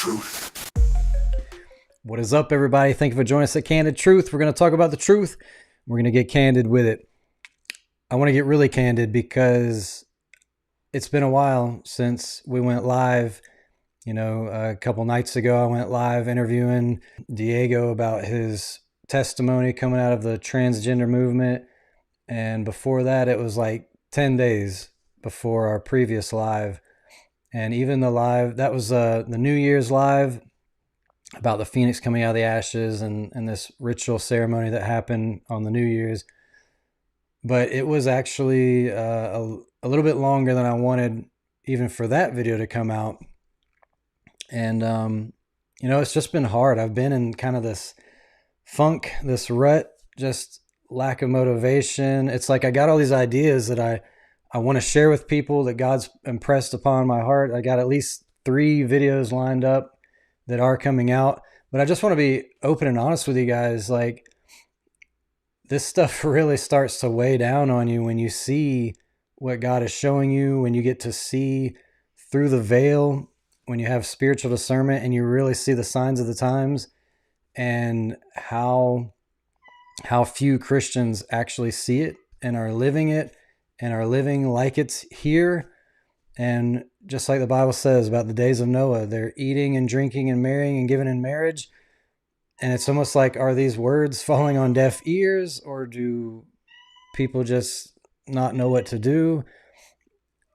Truth. What is up, everybody? Thank you for joining us at Candid Truth. We're going to talk about the truth. We're going to get candid with it. I want to get really candid because it's been a while since we went live. A couple nights ago, I went live interviewing Diego about his testimony coming out of the transgender movement. And before that, it was like 10 days before our previous live. And even the live, that was the New Year's live about the phoenix coming out of the ashes and this ritual ceremony that happened on the New Year's. But it was actually a little bit longer than I wanted even for that video to come out. And, it's just been hard. I've been in kind of this funk, this rut, just lack of motivation. It's like I got all these ideas that I want to share with people that God's impressed upon my heart. I got at least 3 videos lined up that are coming out, but I just want to be open and honest with you guys. Like, this stuff really starts to weigh down on you when you see what God is showing you, when you get to see through the veil, when you have spiritual discernment and you really see the signs of the times, and how few Christians actually see it and are living it and are living like it's here. And just like the Bible says about the days of Noah, they're eating and drinking and marrying and giving in marriage. And it's almost like, are these words falling on deaf ears, or do people just not know what to do?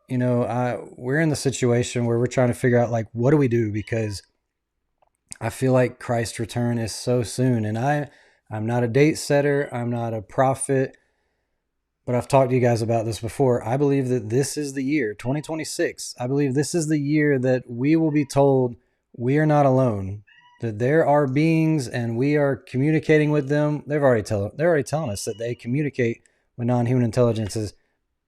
We're in the situation where we're trying to figure out, like, what do we do? Because I feel like Christ's return is so soon. And I'm not a date setter. I'm not a prophet. But I've talked to you guys about this before. I believe that this is the year, 2026. I believe this is the year that we will be told we are not alone, that there are beings and we are communicating with them. They're already telling us that they communicate with non-human intelligences.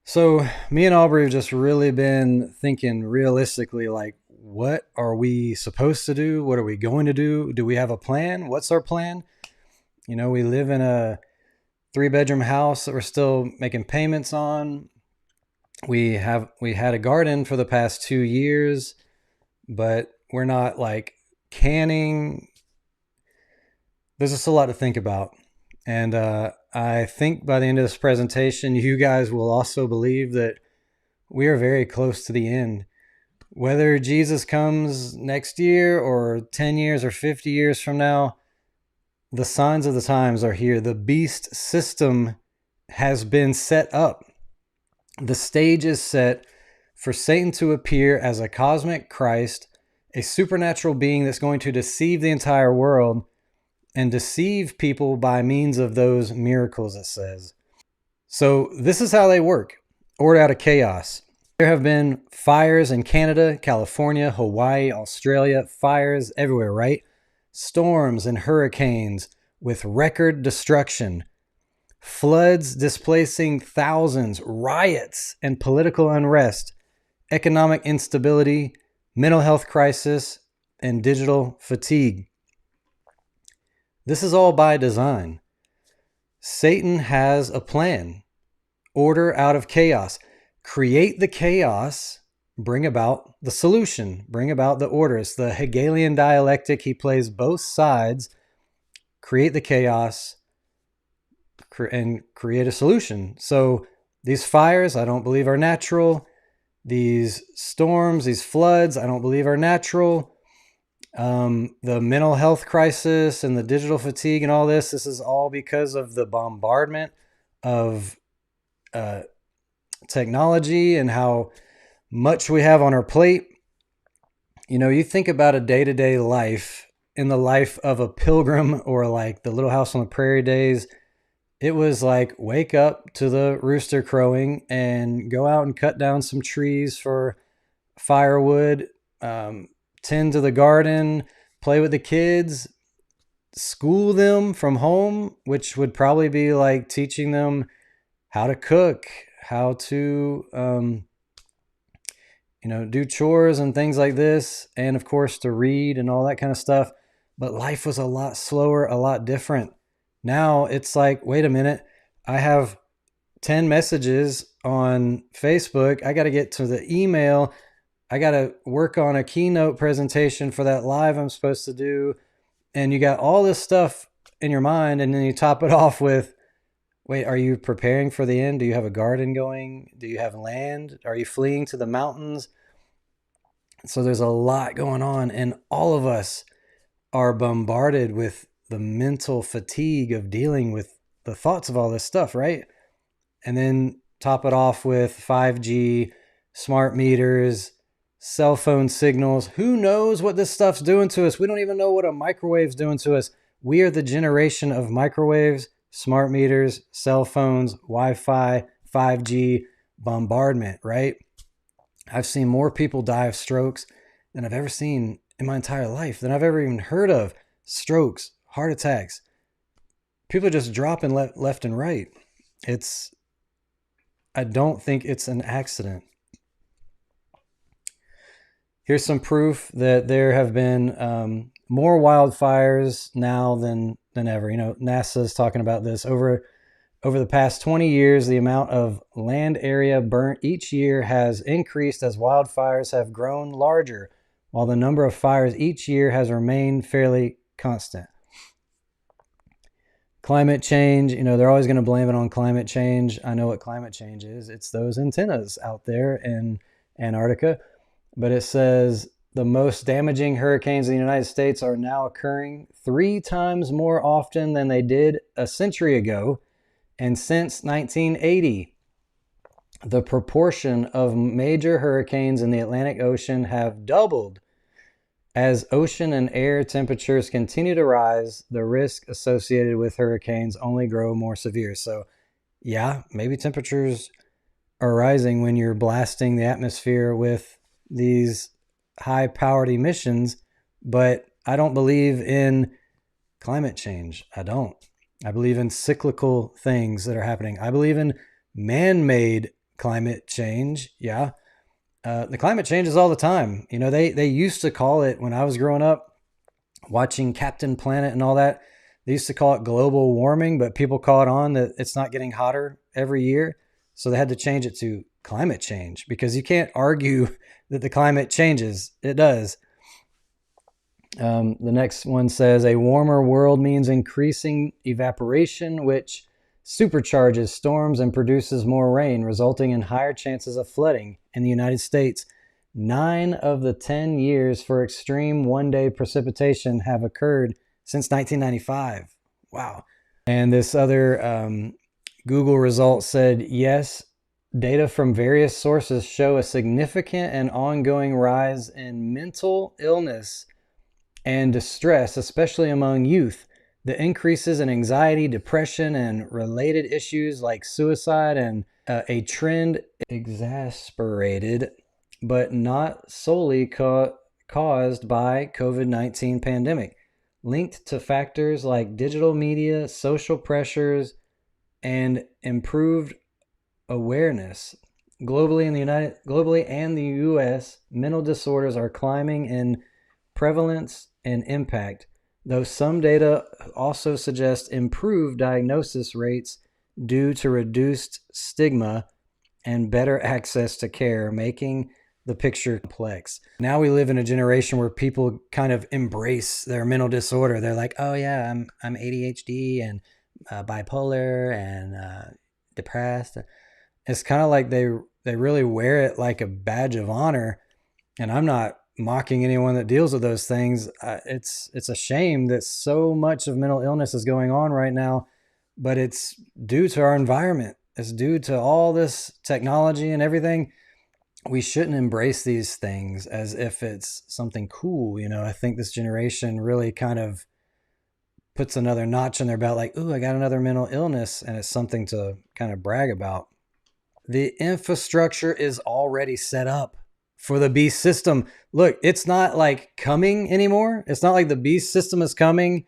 So me and Aubrey have just really been thinking realistically, like, what are we supposed to do? What are we going to do? Do we have a plan? What's our plan? We live in a 3-bedroom house that we're still making payments on. We had a garden for the past 2 years, but we're not like canning. There's just a lot to think about. And I think by the end of this presentation, you guys will also believe that we are very close to the end. Whether Jesus comes next year or 10 years or 50 years from now, the signs of the times are here. The beast system has been set up. The stage is set for Satan to appear as a cosmic Christ, a supernatural being that's going to deceive the entire world and deceive people by means of those miracles, it says. So this is how they work. Order out of chaos. There have been fires in Canada, California, Hawaii, Australia, fires everywhere, right? Storms and hurricanes with record destruction, floods displacing thousands, riots and political unrest, economic instability, mental health crisis, and digital fatigue. This is all by design. Satan has a plan. Order out of chaos. Create the chaos, bring about the solution, bring about the order. It's the Hegelian dialectic. He plays both sides. Create the chaos and create a solution. So these fires, I don't believe are natural. These storms, these floods, I don't believe are natural. The mental health crisis and the digital fatigue and all this is all because of the bombardment of technology and how much we have on our plate. You think about a day-to-day life in the life of a pilgrim, or like the Little House on the Prairie days. It was like, wake up to the rooster crowing and go out and cut down some trees for firewood, tend to the garden, play with the kids, school them from home, which would probably be like teaching them how to cook, how to do chores and things like this, and of course to read and all that kind of stuff. But life was a lot slower, a lot different. Now it's like, wait a minute, I have 10 messages on Facebook. I got to get to the email. I got to work on a keynote presentation for that live I'm supposed to do. And you got all this stuff in your mind, and then you top it off with, wait, are you preparing for the end? Do you have a garden going? Do you have land? Are you fleeing to the mountains? So there's a lot going on, and all of us are bombarded with the mental fatigue of dealing with the thoughts of all this stuff, right? And then top it off with 5G, smart meters, cell phone signals. Who knows what this stuff's doing to us? We don't even know what a microwave's doing to us. We are the generation of microwaves, smart meters, cell phones, Wi-Fi, 5G bombardment, right? I've seen more people die of strokes than I've ever seen in my entire life, than I've ever even heard of. Strokes, heart attacks. People are just dropping left and right. I don't think it's an accident. Here's some proof that there have been more wildfires now than ever. NASA's talking about this. Over the past 20 years, the amount of land area burnt each year has increased as wildfires have grown larger, while the number of fires each year has remained fairly constant. Climate change, they're always going to blame it on climate change. I know what climate change is. It's those antennas out there in Antarctica. But it says the most damaging hurricanes in the United States are now occurring 3 times more often than they did a century ago. And since 1980, the proportion of major hurricanes in the Atlantic Ocean have doubled. As ocean and air temperatures continue to rise, the risk associated with hurricanes only grow more severe. So, yeah, maybe temperatures are rising when you're blasting the atmosphere with these high-powered emissions, but I don't believe in climate change. I don't. I believe in cyclical things that are happening. I believe in man-made climate change. Yeah. The climate changes all the time. They used to call it, when I was growing up, watching Captain Planet and all that, they used to call it global warming, but people caught on that it's not getting hotter every year. So they had to change it to climate change, because you can't argue that the climate changes. It does. The next one says a warmer world means increasing evaporation, which supercharges storms and produces more rain, resulting in higher chances of flooding. In the United States, 9 of the 10 years for extreme one-day precipitation have occurred since 1995. Wow. And this other Google result said, yes, data from various sources show a significant and ongoing rise in mental illness and distress, especially among youth. The increases in anxiety, depression, and related issues like suicide, and a trend exacerbated, but not solely caused by COVID-19 pandemic, linked to factors like digital media, social pressures, and improved awareness. Globally and the US, mental disorders are climbing in prevalence and impact, though some data also suggest improved diagnosis rates due to reduced stigma and better access to care, making the picture complex. Now we live in a generation where people kind of embrace their mental disorder. They're like, oh yeah, I'm ADHD and bipolar and depressed. It's kind of like they really wear it like a badge of honor. And I'm not mocking anyone that deals with those things. It's a shame that so much of mental illness is going on right now, but it's due to our environment. It's due to all this technology and everything. We shouldn't embrace these things as if it's something cool. I think this generation really kind of puts another notch in their belt, like, ooh, I got another mental illness, and it's something to kind of brag about. The infrastructure is already set up for the beast system. Look, it's not like coming anymore. It's not like the beast system is coming.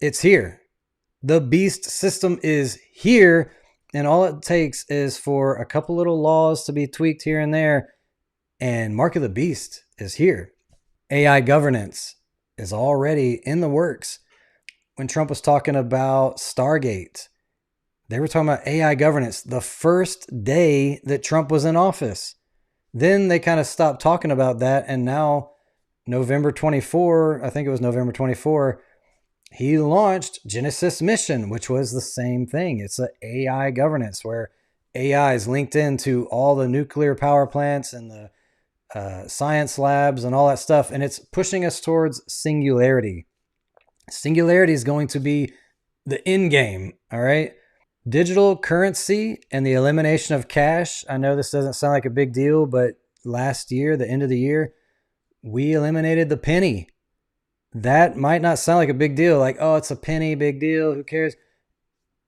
It's here. The beast system is here. And all it takes is for a couple little laws to be tweaked here and there. And Mark of the Beast is here. AI governance is already in the works. When Trump was talking about Stargate, they were talking about AI governance the first day that Trump was in office. Then they kind of stopped talking about that. And now November 24, I think it was November 24, he launched Genesis Mission, which was the same thing. It's an AI governance where AI is linked into all the nuclear power plants and the science labs and all that stuff. And it's pushing us towards singularity. Singularity is going to be the end game. All right. Digital currency and the elimination of cash. I know this doesn't sound like a big deal, but last year, the end of the year, we eliminated the penny. That might not sound like a big deal. Like, oh, it's a penny, big deal. Who cares?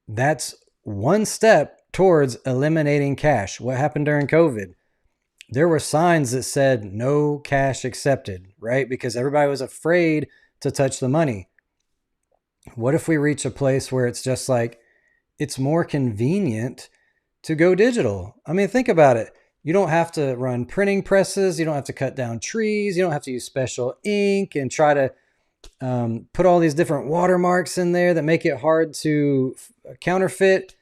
That's one step towards eliminating cash. What happened during COVID? There were signs that said no cash accepted, right? Because everybody was afraid to touch the money. What if we reach a place where it's just like, it's more convenient to go digital? I mean, think about it. You don't have to run printing presses. You don't have to cut down trees. You don't have to use special ink and try to put all these different watermarks in there that make it hard to counterfeit.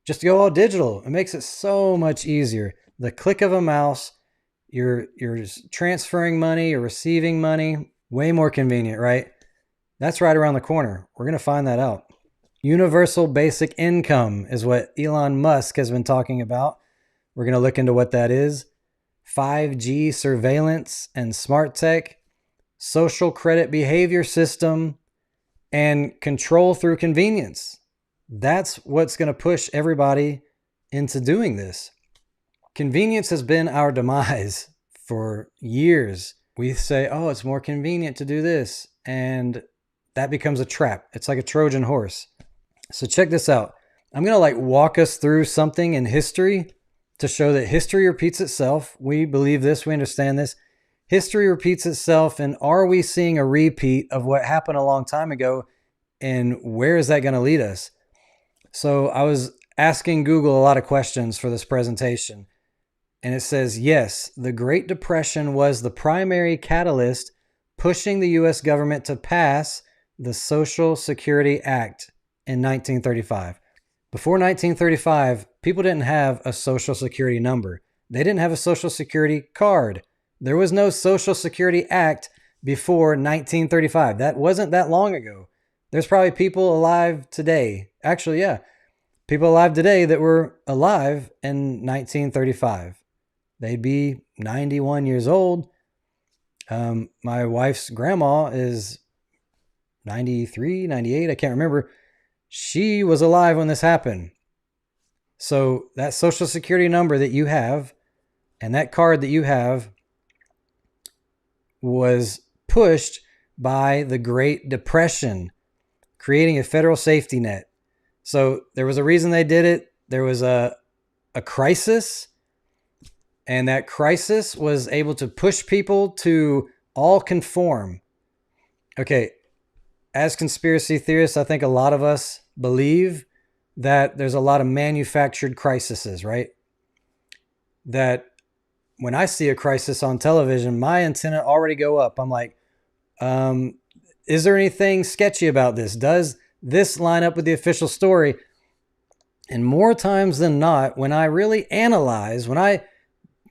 Just go all digital. It makes it so much easier. The click of a mouse, you're transferring money, you're receiving money. Way more convenient, right? That's right around the corner. We're going to find that out. Universal basic income is what Elon Musk has been talking about. We're going to look into what that is. 5G surveillance and smart tech, social credit behavior system, and control through convenience. That's what's going to push everybody into doing this. Convenience has been our demise for years. We say, oh, it's more convenient to do this. And that becomes a trap. It's like a Trojan horse. So check this out. I'm going to walk us through something in history to show that history repeats itself. We believe this. We understand this. History repeats itself. And are we seeing a repeat of what happened a long time ago? And where is that going to lead us? So I was asking Google a lot of questions for this presentation. And it says, yes, the Great Depression was the primary catalyst pushing the U.S. government to pass the Social Security Act in 1935. Before 1935, people didn't have a Social Security number. They didn't have a Social Security card. There was no Social Security Act before 1935. That wasn't that long ago. There's probably people alive today. Actually, yeah, people alive today that were alive in 1935. They'd be 91 years old. My wife's grandma is 93, 98. I can't remember. She was alive when this happened. So that Social Security number that you have and that card that you have was pushed by the Great Depression, creating a federal safety net. So there was a reason they did it. There was a crisis. And that crisis was able to push people to all conform. Okay, as conspiracy theorists, I think a lot of us believe that there's a lot of manufactured crises, right? That when I see a crisis on television, my antenna already go up. I'm like, is there anything sketchy about this? Does this line up with the official story? And more times than not, when I really analyze, when I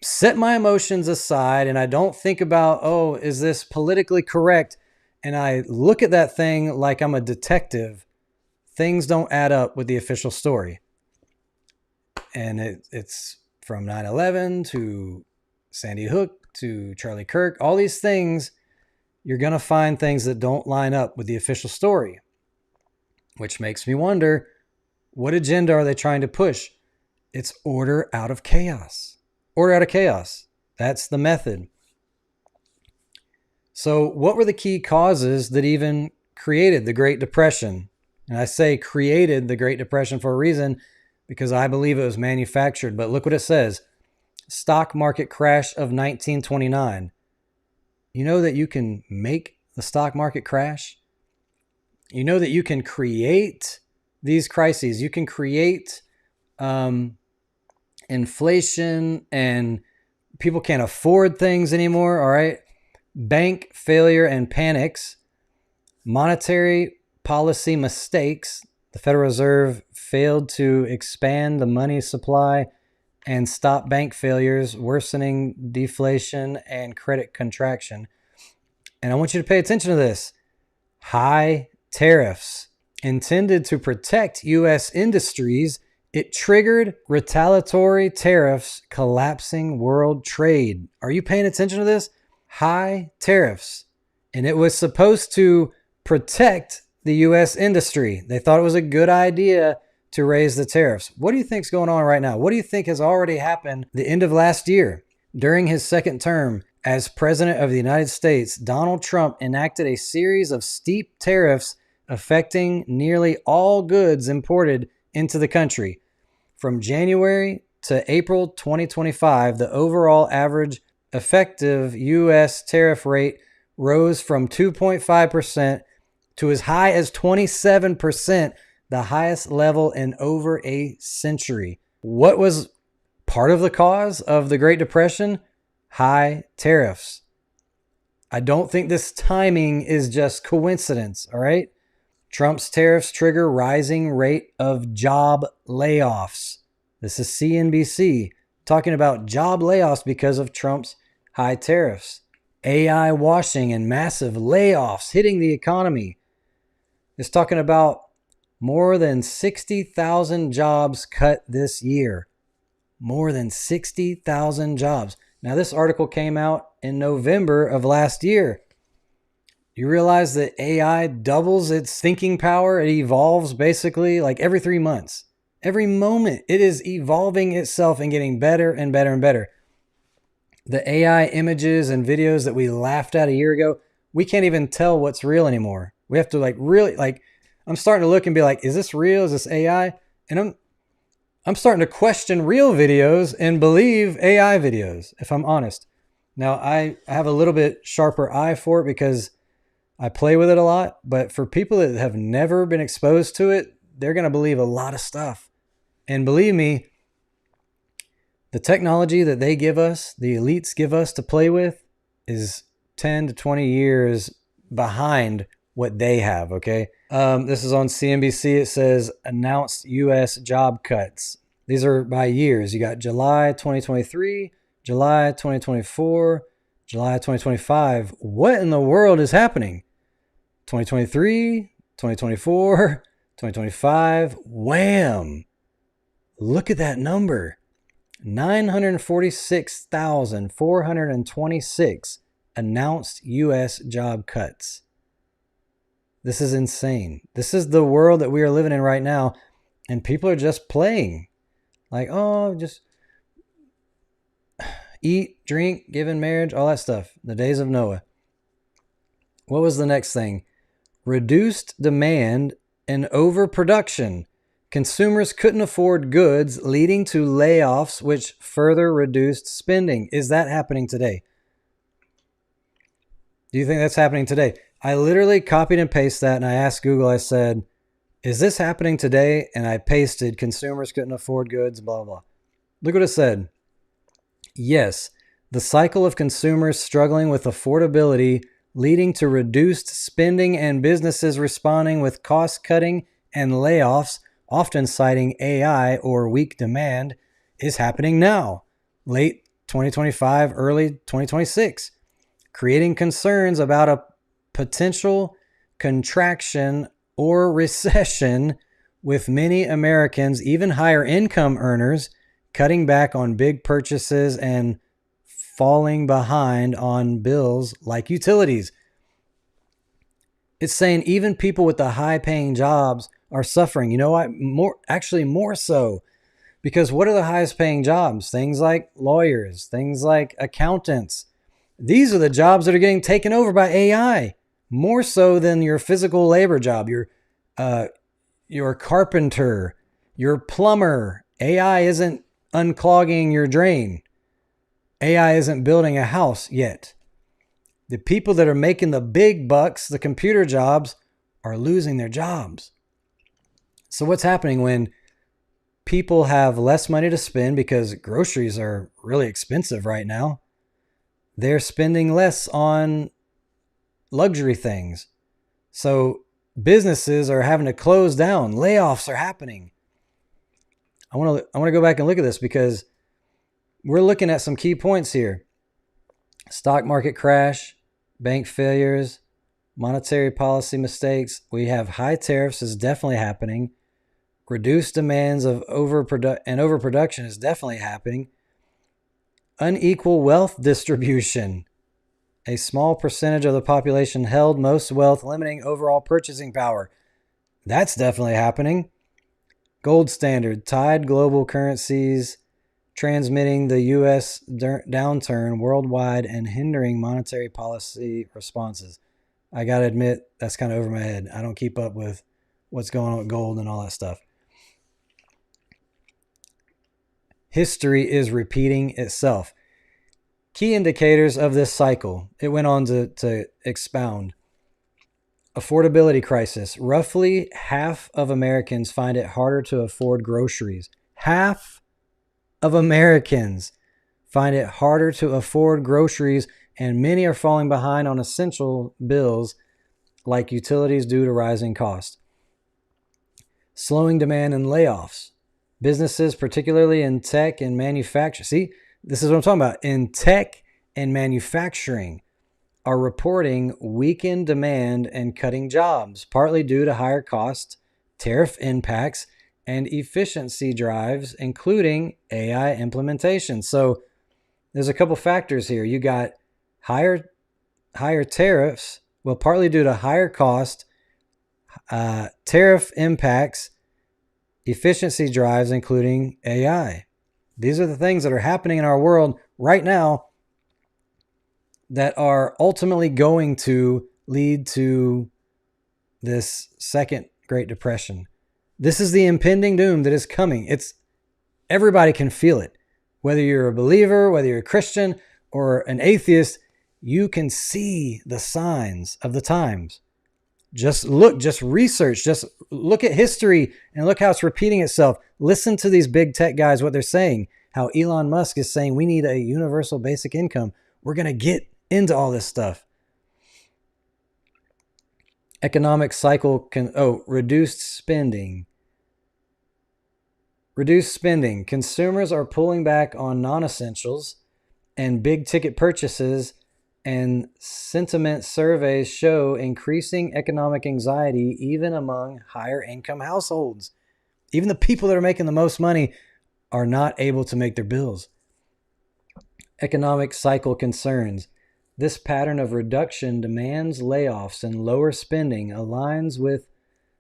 set my emotions aside and I don't think about, oh, is this politically correct? And I look at that thing like I'm a detective, things don't add up with the official story. And it's from 9/11 to Sandy Hook to Charlie Kirk, all these things, you're going to find things that don't line up with the official story, which makes me wonder, what agenda are they trying to push? It's order out of chaos. Order out of chaos. That's the method. So what were the key causes that even created the Great Depression? And I say created the Great Depression for a reason, because I believe it was manufactured. But look what it says. Stock market crash of 1929. You know that you can make the stock market crash? You know that you can create these crises. You can create inflation, and people can't afford things anymore. All right. Bank failure and panics, monetary policy mistakes. The Federal Reserve failed to expand the money supply. and stop bank failures, worsening deflation and credit contraction. And I want you to pay attention to this. High tariffs. Intended to protect U.S. industries, it triggered retaliatory tariffs, collapsing world trade. Are you paying attention to this? High tariffs. And it was supposed to protect the U.S. industry. They thought it was a good idea to raise the tariffs. What do you think is going on right now? What do you think has already happened the end of last year? During his second term as president of the United States, Donald Trump enacted a series of steep tariffs affecting nearly all goods imported into the country. From January to April 2025, the overall average effective U.S. tariff rate rose from 2.5% to as high as 27%, the highest level in over a century. What was part of the cause of the Great Depression? High tariffs. I don't think this timing is just coincidence, all right? Trump's tariffs trigger rising rate of job layoffs. This is CNBC talking about job layoffs because of Trump's high tariffs. AI washing and massive layoffs hitting the economy. It's talking about more than 60,000 jobs cut this year. More than 60,000 jobs. Now, this article came out in November of last year. You realize that AI doubles its thinking power? It evolves basically like every 3 months. Every moment, it is evolving itself and getting better and better and better. The AI images and videos that we laughed at a year ago, we can't even tell what's real anymore. We have to I'm starting to look and be like, is this real? Is this AI? And I'm starting to question real videos and believe AI videos, if I'm honest. Now, I have a little bit sharper eye for it because I play with it a lot. But for people that have never been exposed to it, they're going to believe a lot of stuff. And believe me, the technology that they give us, the elites give us to play with, is 10 to 20 years behind what they have, okay? This is on CNBC. It says, announced U.S. job cuts. These are by years. You got July 2023, July 2024, July 2025. What in the world is happening? 2023, 2024, 2025. Wham! Look at that number. 946,426 announced U.S. job cuts. This is insane. This is the world that we are living in right now. And people are just playing. Like, oh, just eat, drink, give in marriage, all that stuff. The days of Noah. What was the next thing? Reduced demand and overproduction. Consumers couldn't afford goods, leading to layoffs, which further reduced spending. Is that happening today? Do you think that's happening today? I literally copied and pasted that, and I asked Google, I said, is this happening today? And I pasted, consumers couldn't afford goods, blah, blah, blah. Look what it said. Yes, the cycle of consumers struggling with affordability, leading to reduced spending and businesses responding with cost cutting and layoffs, often citing AI or weak demand, is happening now, late 2025, early 2026, creating concerns about a potential contraction or recession, with many Americans, even higher income earners, cutting back on big purchases and falling behind on bills like utilities. It's saying even people with the high paying jobs are suffering. You know what? More so. Because what are the highest paying jobs? Things like lawyers, things like accountants. These are the jobs that are getting taken over by AI. More so than your physical labor job, your carpenter, your plumber. AI isn't unclogging your drain. AI isn't building a house yet. The people that are making the big bucks, the computer jobs, are losing their jobs. So what's happening when people have less money to spend because groceries are really expensive right now? They're spending less on luxury things. So businesses are having to close down. Layoffs are happening. I want to go back and look at this because we're looking at some key points here. Stock market crash, bank failures, monetary policy mistakes. We have high tariffs is definitely happening. Reduced demands of overproduction is definitely happening. Unequal wealth distribution. A small percentage of the population held most wealth, limiting overall purchasing power. That's definitely happening. Gold standard tied global currencies, transmitting the U.S. downturn worldwide and hindering monetary policy responses. I got to admit, that's kind of over my head. I don't keep up with what's going on with gold and all that stuff. History is repeating itself. Key indicators of this cycle. It went on to expound. Affordability crisis. Roughly half of Americans find it harder to afford groceries. Half of Americans find it harder to afford groceries, and many are falling behind on essential bills like utilities due to rising costs. Slowing demand and layoffs. Businesses, particularly in tech and manufacturing. See, this is what I'm talking about. In tech and manufacturing, are reporting weakened demand and cutting jobs, partly due to higher costs, tariff impacts, and efficiency drives, including AI implementation. So there's a couple factors here. You got higher tariffs, well, partly due to higher cost, tariff impacts, efficiency drives, including AI. These are the things that are happening in our world right now that are ultimately going to lead to this second Great Depression. This is the impending doom that is coming. Everybody can feel it. Whether you're a believer, whether you're a Christian or an atheist, you can see the signs of the times. Just look, just research, just look at history and look how it's repeating itself. Listen to these big tech guys, what they're saying, how Elon Musk is saying we need a universal basic income. We're going to get into all this stuff. Economic cycle reduced spending. Reduced spending. Consumers are pulling back on non-essentials and big ticket purchases, and sentiment surveys show increasing economic anxiety even among higher income households. Even the people that are making the most money are not able to make their bills. Economic cycle concerns. This pattern of reduction demands layoffs and lower spending aligns with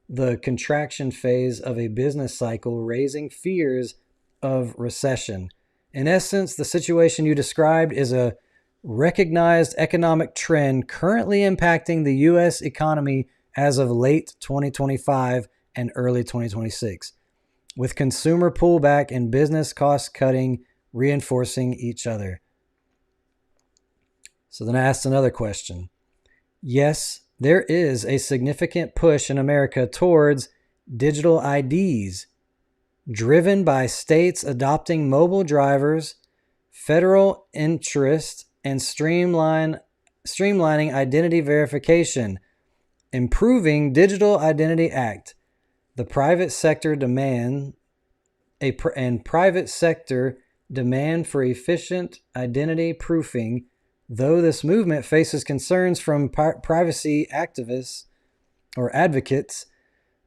the contraction phase of a business cycle, raising fears of recession. In essence, the situation you described is a recognized economic trend currently impacting the U.S. economy as of late 2025 and early 2026, with consumer pullback and business cost cutting reinforcing each other. So then I asked another question. Yes, there is a significant push in America towards digital IDs, driven by states adopting mobile drivers, federal interest, and streamlining identity verification, improving Digital Identity Act. The private sector demand for efficient identity proofing, though this movement faces concerns from privacy activists or advocates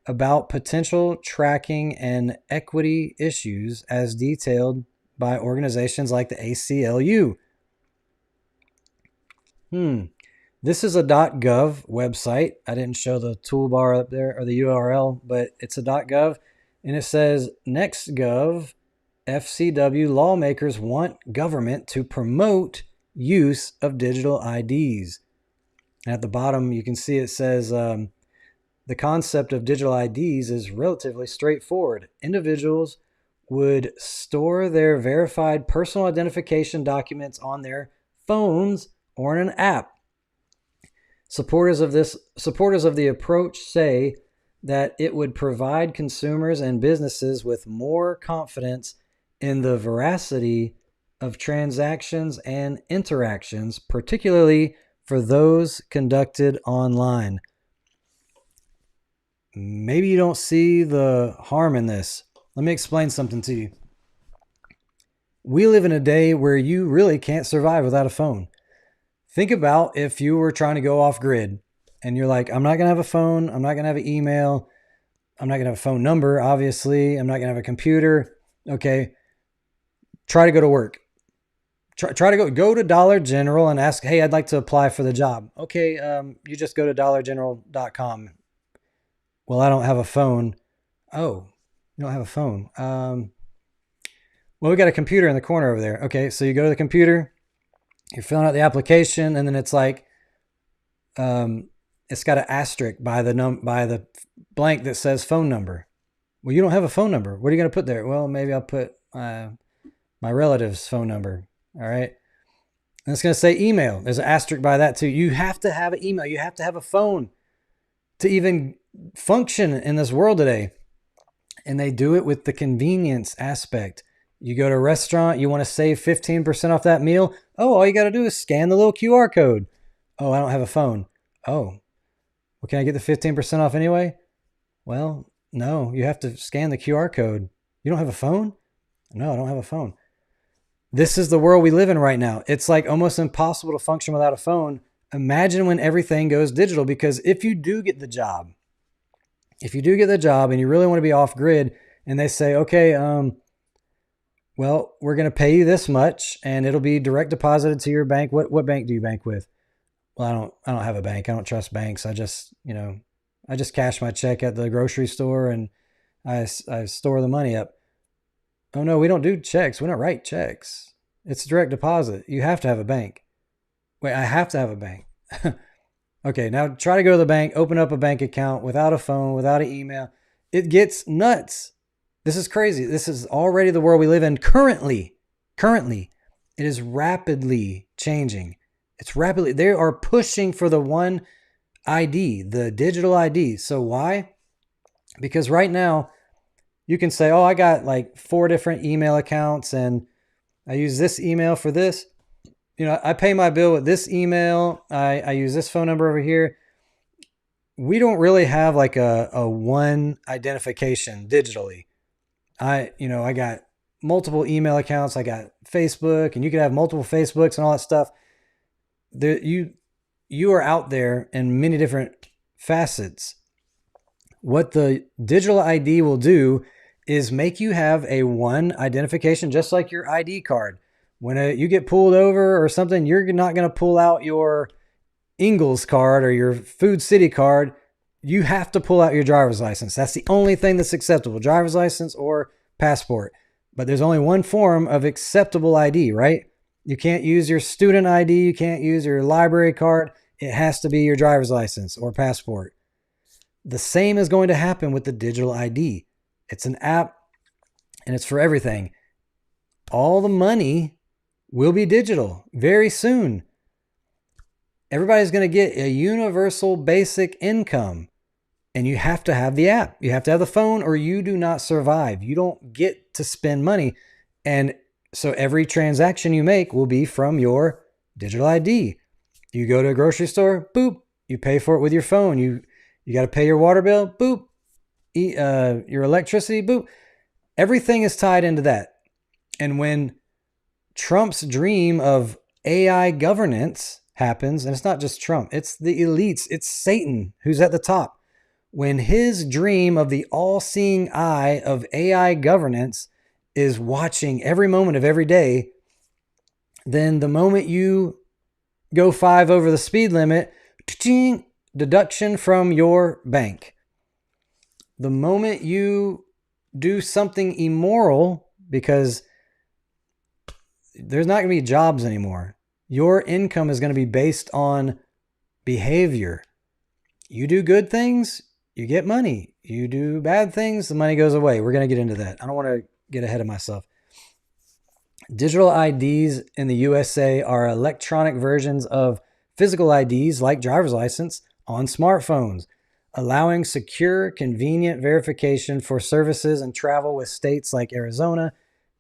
about potential tracking and equity issues as detailed by organizations like the ACLU. This is a .gov website. I didn't show the toolbar up there or the URL, but it's a .gov, and it says NextGov FCW lawmakers want government to promote use of digital IDs. And at the bottom, you can see it says the concept of digital IDs is relatively straightforward. Individuals would store their verified personal identification documents on their phones or in an app. Supporters of the approach say that it would provide consumers and businesses with more confidence in the veracity of transactions and interactions, particularly for those conducted online. Maybe you don't see the harm in this. Let me explain something to you. We live in a day where you really can't survive without a phone. Think about if you were trying to go off grid and you're like, I'm not going to have a phone. I'm not going to have an email. I'm not going to have a phone number, obviously. I'm not going to have a computer. Okay. Try to go to work. Try to go to Dollar General and ask, hey, I'd like to apply for the job. Okay. You just go to dollargeneral.com. Well, I don't have a phone. Oh, you don't have a phone. Well, we got a computer in the corner over there. Okay. So you go to the computer, you're filling out the application, and then it's like, it's got an asterisk by the blank that says phone number. Well, you don't have a phone number. What are you going to put there? Well, maybe I'll put my relative's phone number. All right. And it's going to say email. There's an asterisk by that too. You have to have an email. You have to have a phone to even function in this world today. And they do it with the convenience aspect. You go to a restaurant, you want to save 15% off that meal. Oh, all you got to do is scan the little QR code. Oh, I don't have a phone. Oh, well, can I get the 15% off anyway? Well, no, you have to scan the QR code. You don't have a phone? No, I don't have a phone. This is the world we live in right now. It's like almost impossible to function without a phone. Imagine when everything goes digital, because if you do get the job and you really want to be off grid and they say, okay, well, we're going to pay you this much and it'll be direct deposited to your bank. What bank do you bank with? Well, I don't have a bank. I don't trust banks. I just cash my check at the grocery store and I store the money up. Oh no, we don't do checks. We don't write checks. It's direct deposit. You have to have a bank. Wait, I have to have a bank. Okay, now try to go to the bank, open up a bank account without a phone, without an email. It gets nuts. This is crazy. This is already the world we live in currently. Currently, it is rapidly changing. They are pushing for the one ID, the digital ID. So why? Because right now you can say, oh, I got like 4 different email accounts and I use this email for this. I pay my bill with this email. I use this phone number over here. We don't really have like a one identification digitally. I got multiple email accounts. I got Facebook, and you could have multiple Facebooks and all that stuff. You are out there in many different facets. What the digital ID will do is make you have a one identification, just like your ID card. When you get pulled over or something, you're not going to pull out your Ingalls card or your Food City card. You have to pull out your driver's license. That's the only thing that's acceptable, driver's license or passport. But there's only one form of acceptable ID, right? You can't use your student ID. You can't use your library card. It has to be your driver's license or passport. The same is going to happen with the digital ID. It's an app and it's for everything. All the money will be digital very soon. Everybody's going to get a universal basic income, and you have to have the app. You have to have the phone, or you do not survive. You don't get to spend money. And so every transaction you make will be from your digital ID. You go to a grocery store, boop, you pay for it with your phone. You got to pay your water bill, boop, your electricity, boop. Everything is tied into that. And when Trump's dream of AI governance happens, and it's not just Trump, it's the elites, it's Satan who's at the top. When his dream of the all-seeing eye of AI governance is watching every moment of every day, then the moment you go 5 over the speed limit, deduction from your bank. The moment you do something immoral, because there's not going to be jobs anymore. Your income is going to be based on behavior. You do good things, you get money. You do bad things, the money goes away. We're going to get into that. I don't want to get ahead of myself. Digital IDs in the USA are electronic versions of physical IDs like driver's license on smartphones, allowing secure, convenient verification for services and travel with states like Arizona,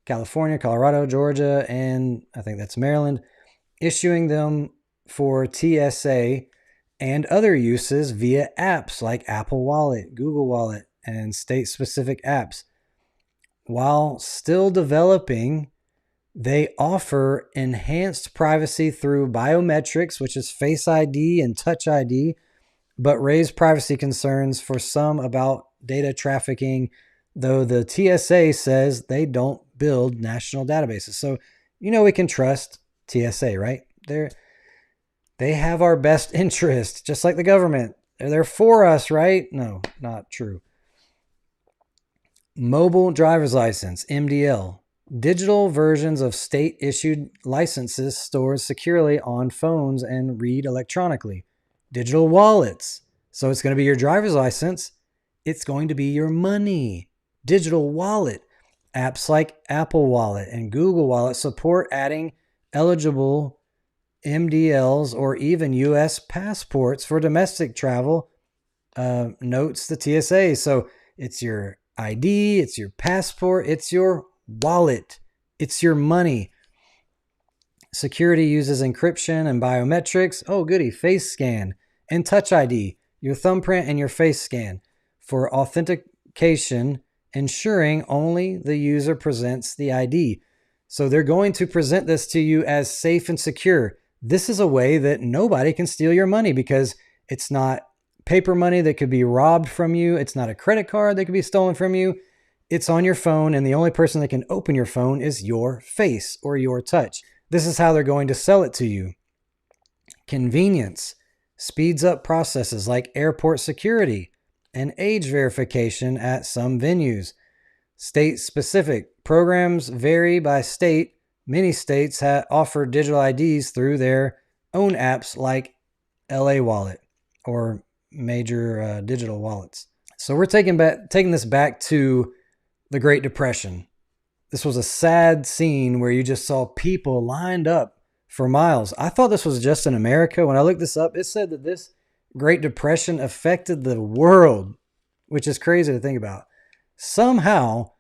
California, Colorado, Georgia, and I think that's Maryland, issuing them for TSA and other uses via apps like Apple Wallet, Google Wallet, and state-specific apps. While still developing, They offer enhanced privacy through biometrics, which is Face ID and Touch ID, but raise privacy concerns for some about data trafficking, though the TSA says they don't build national databases. So, we can trust TSA, right? They have our best interest, just like the government. They're for us, right? No, not true. Mobile driver's license, MDL. Digital versions of state-issued licenses stored securely on phones and read electronically. Digital wallets. So it's going to be your driver's license. It's going to be your money. Digital wallet. Apps like Apple Wallet and Google Wallet support adding eligible MDLs or even U.S. passports for domestic travel, notes the TSA. So it's your ID, it's your passport, it's your wallet, it's your money. Security uses encryption and biometrics. Oh, goody, face scan and Touch ID, your thumbprint and your face scan for authentication, ensuring only the user presents the ID. So they're going to present this to you as safe and secure. This is a way that nobody can steal your money because it's not paper money that could be robbed from you. It's not a credit card that could be stolen from you. It's on your phone, and the only person that can open your phone is your face or your touch. This is how they're going to sell it to you. Convenience speeds up processes like airport security and age verification at some venues. State-specific programs vary by state. Many states offer digital IDs through their own apps like LA Wallet or major digital wallets. So we're taking this back to the Great Depression. This was a sad scene where you just saw people lined up for miles. I thought this was just in America. When I looked this up, it said that this Great Depression affected the world, which is crazy to think about. Somehow,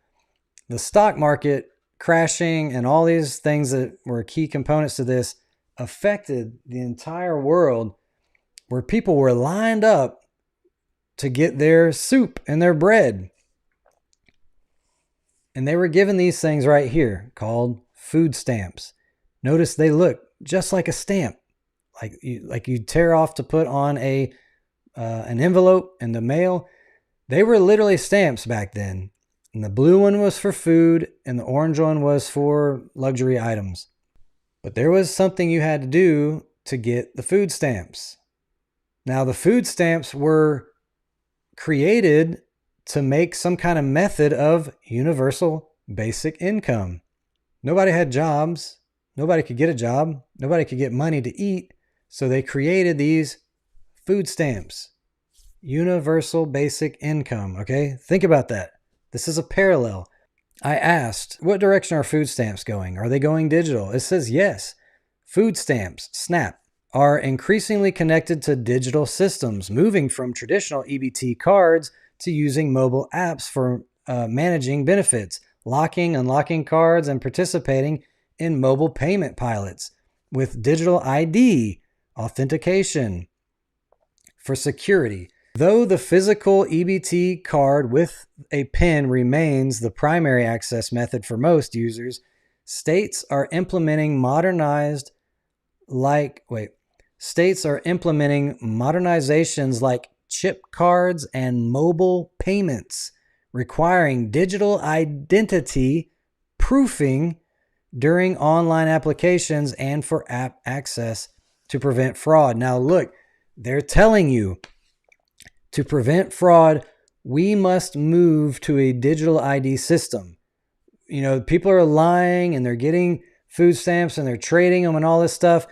the stock market crashing and all these things that were key components to this affected the entire world, where people were lined up to get their soup and their bread. And they were given these things right here called food stamps. Notice they look just like a stamp, like you tear off to put on an envelope in the mail. They were literally stamps back then. And the blue one was for food and the orange one was for luxury items. But there was something you had to do to get the food stamps. Now, the food stamps were created to make some kind of method of universal basic income. Nobody had jobs. Nobody could get a job. Nobody could get money to eat. So they created these food stamps. Universal basic income. Okay? Think about that. This is a parallel. I asked, what direction are food stamps going? Are they going digital? It says yes. Food stamps, SNAP, are increasingly connected to digital systems, moving from traditional EBT cards to using mobile apps for managing benefits, locking, unlocking cards, and participating in mobile payment pilots with digital ID authentication for security. Though the physical EBT card with a PIN remains the primary access method for most users, states are implementing modernizations like chip cards and mobile payments, requiring digital identity proofing during online applications and for app access to prevent fraud. Now look, they're telling you to prevent fraud, we must move to a digital ID system. People are lying and they're getting food stamps and they're trading them and all this stuff.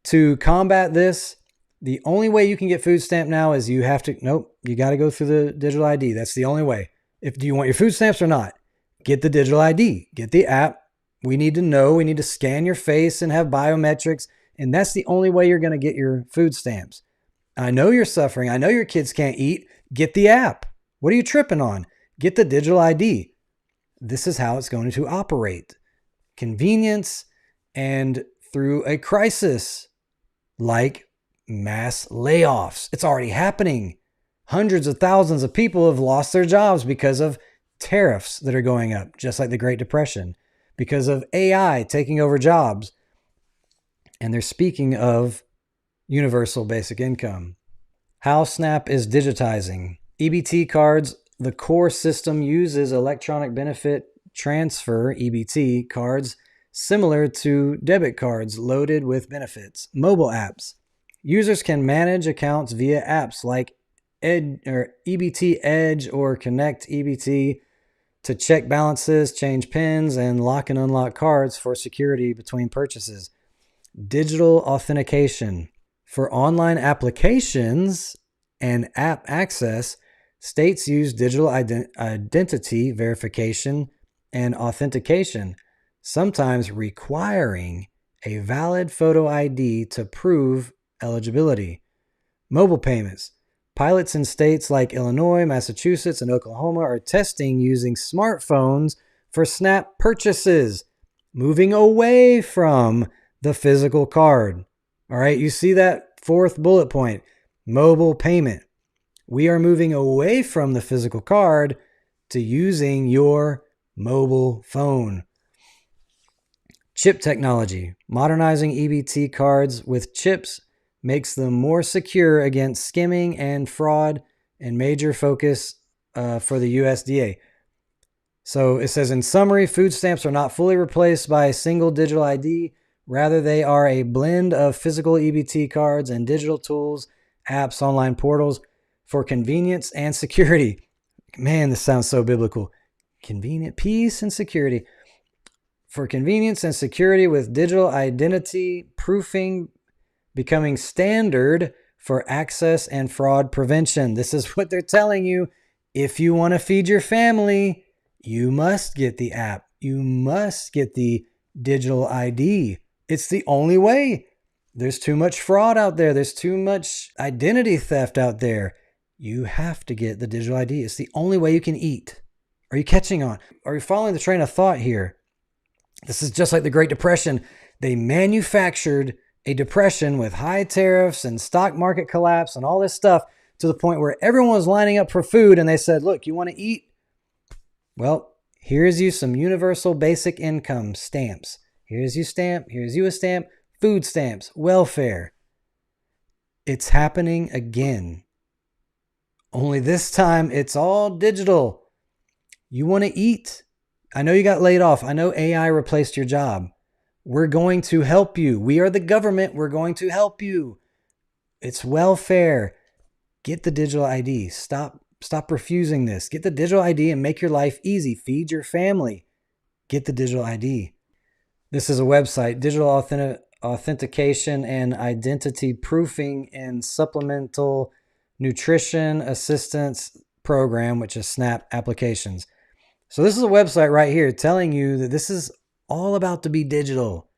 To combat this, the only way you can get food stamp now is you got to go through the digital ID. That's the only way. Do you want your food stamps or not? Get the digital ID. Get the app. We need to know. We need to scan your face and have biometrics. And that's the only way you're going to get your food stamps. I know you're suffering. I know your kids can't eat. Get the app. What are you tripping on? Get the digital ID. This is how it's going to operate. Convenience and through a crisis like mass layoffs. It's already happening. Hundreds of thousands of people have lost their jobs because of tariffs that are going up, just like the Great Depression. because of AI taking over jobs. And they're speaking of universal basic income. How SNAP is digitizing. EBT cards, the core system uses electronic benefit transfer, EBT cards, similar to debit cards loaded with benefits. Mobile apps. Users can manage accounts via apps like EBT Edge or Connect EBT to check balances, change PINs, and lock and unlock cards for security between purchases. Digital authentication. For online applications and app access, states use digital identity verification and authentication, sometimes requiring a valid photo ID to prove eligibility. Mobile payments. Pilots in states like Illinois, Massachusetts, and Oklahoma are testing using smartphones for SNAP purchases, moving away from the physical card. All right, you see that fourth bullet point, mobile payment. We are moving away from the physical card to using your mobile phone. Chip technology. Modernizing EBT cards with chips makes them more secure against skimming and fraud, and major focus for the USDA. So it says, in summary, food stamps are not fully replaced by a single digital ID. Rather, they are a blend of physical EBT cards and digital tools, apps, online portals for convenience and security. Man, this sounds so biblical. Convenient, peace, and security. For convenience and security, with digital identity proofing becoming standard for access and fraud prevention. This is what they're telling you. If you want to feed your family, you must get the app. You must get the digital ID. It's the only way. There's too much fraud out there. There's too much identity theft out there. You have to get the digital ID. It's the only way you can eat. Are you catching on? Are you following the train of thought here? This is just like the Great Depression. They manufactured a depression with high tariffs and stock market collapse and all this stuff to the point where everyone was lining up for food, and they said, look, you want to eat? Well, here's you some universal basic income stamps. Here's you stamp, here's you a stamp, food stamps, welfare. It's happening again. Only this time it's all digital. You want to eat? I know you got laid off. I know AI replaced your job. We're going to help you. We are the government. We're going to help you. It's welfare. Get the digital ID. Stop refusing this. Get the digital ID and make your life easy. Feed your family. Get the digital ID. This is a website, digital authentication and identity proofing and supplemental nutrition assistance program, which is SNAP applications. So this is a website right here telling you that this is all about to be digital.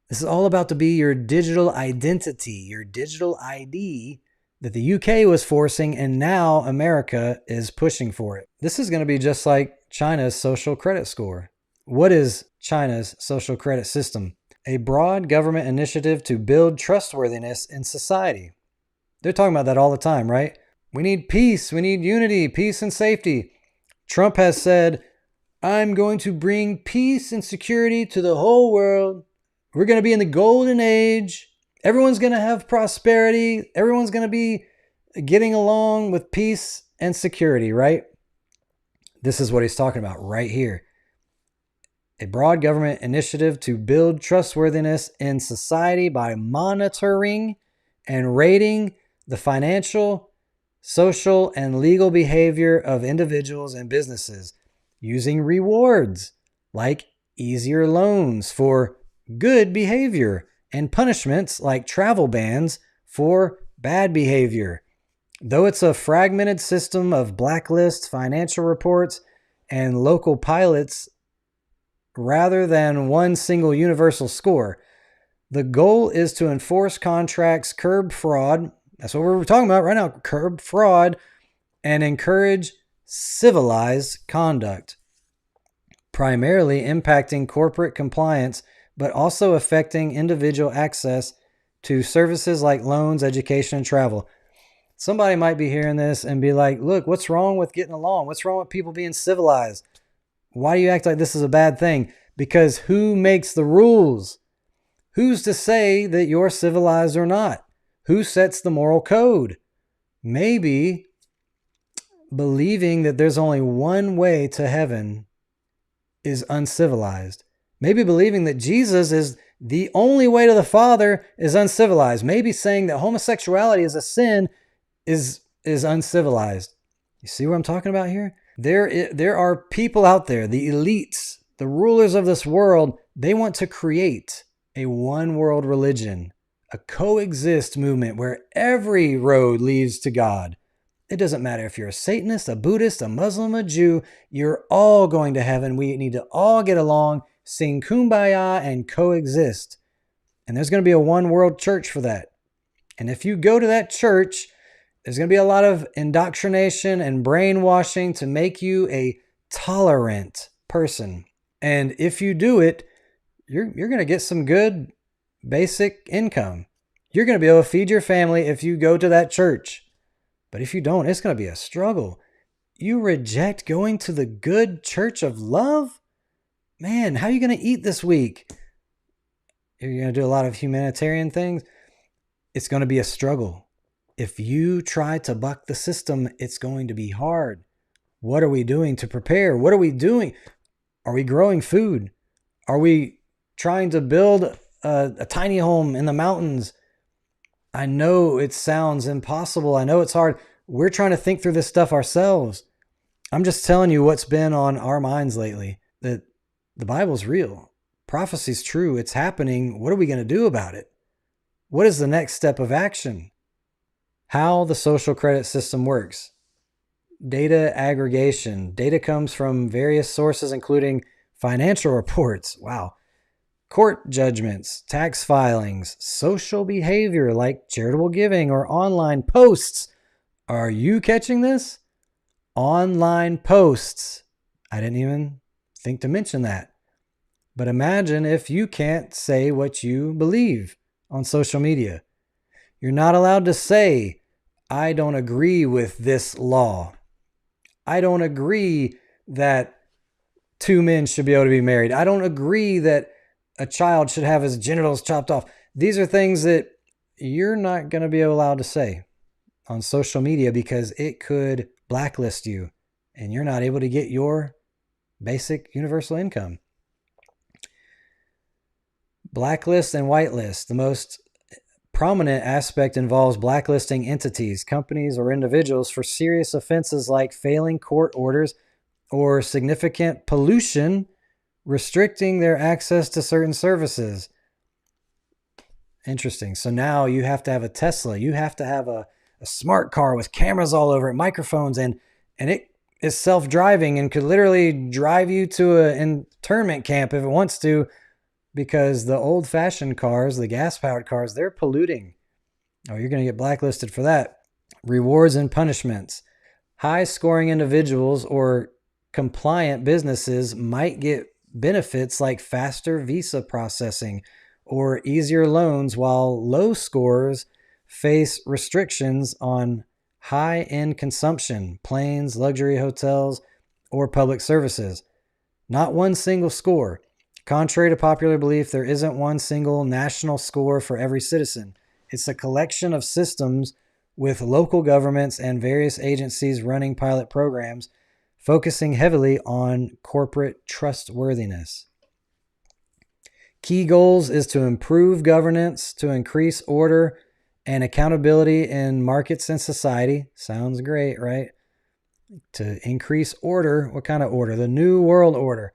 This is all about to be your digital identity, your digital ID that the UK was forcing, and now America is pushing for it. This is going to be just like China's social credit score. What is China's social credit system? A broad government initiative to build trustworthiness in society. They're talking about that all the time, right? We need peace. We need unity, peace and safety. Trump has said, I'm going to bring peace and security to the whole world. We're going to be in the golden age. Everyone's going to have prosperity. Everyone's going to be getting along with peace and security, right? This is what he's talking about right here. A broad government initiative to build trustworthiness in society by monitoring and rating the financial, social, and legal behavior of individuals and businesses, using rewards like easier loans for good behavior and punishments like travel bans for bad behavior. Though it's a fragmented system of blacklists, financial reports, and local pilots rather than one single universal score, the goal is to enforce contracts, curb fraud. That's what we're talking about right now. Curb fraud and encourage civilized conduct, primarily impacting corporate compliance, but also affecting individual access to services like loans, education, and travel. Somebody might be hearing this and be like, look, what's wrong with getting along? What's wrong with people being civilized? Why do you act like this is a bad thing? Because who makes the rules? Who's to say that you're civilized or not? Who sets the moral code? Maybe believing that there's only one way to heaven is uncivilized. Maybe believing that Jesus is the only way to the Father is uncivilized. Maybe saying that homosexuality is a sin is uncivilized. You see what I'm talking about here? There are people out there, the elites, the rulers of this world, they want to create a one world religion, a coexist movement where every road leads to God. It doesn't matter if you're a Satanist, a Buddhist, a Muslim, a Jew, you're all going to heaven. We need to all get along, sing kumbaya, and coexist. And there's going to be a one world church for that. And if you go to that church, there's going to be a lot of indoctrination and brainwashing to make you a tolerant person. And if you do it, you're going to get some good basic income. You're going to be able to feed your family if you go to that church. But if you don't, it's going to be a struggle. You reject going to the good church of love? Man, how are you going to eat this week? You're going to do a lot of humanitarian things? It's going to be a struggle. If you try to buck the system, it's going to be hard. What are we doing to prepare? What are we doing? Are we growing food? Are we trying to build a tiny home in the mountains? I know it sounds impossible. I know it's hard. We're trying to think through this stuff ourselves. I'm just telling you what's been on our minds lately, that the Bible's real. Prophecy's true. It's happening. What are we going to do about it? What is the next step of action? How the social credit system works. Data aggregation. Data comes from various sources, including financial reports. Wow. Court judgments, tax filings, social behavior like charitable giving or online posts. Are you catching this? Online posts. I didn't even think to mention that. But imagine if you can't say what you believe on social media. You're not allowed to say, I don't agree with this law. I don't agree that two men should be able to be married. I don't agree that a child should have his genitals chopped off. These are things that you're not going to be allowed to say on social media because it could blacklist you and you're not able to get your basic universal income. Blacklist and whitelist. The most prominent aspect involves blacklisting entities, companies, or individuals for serious offenses like failing court orders or significant pollution, restricting their access to certain services. Interesting. So now you have to have a Tesla. You have to have a smart car with cameras all over it, microphones, and it is self-driving and could literally drive you to an internment camp if it wants to, because the old-fashioned cars, the gas-powered cars, they're polluting. Oh, you're going to get blacklisted for that. Rewards and punishments. High-scoring individuals or compliant businesses might get benefits like faster visa processing or easier loans, while low scores face restrictions on high-end consumption, planes, luxury hotels, or public services. Not one single score. Contrary to popular belief, there isn't one single national score for every citizen. It's a collection of systems with local governments and various agencies running pilot programs, focusing heavily on corporate trustworthiness. Key goals is to improve governance, to increase order and accountability in markets and society. Sounds great, right? To increase order. What kind of order? The New World Order.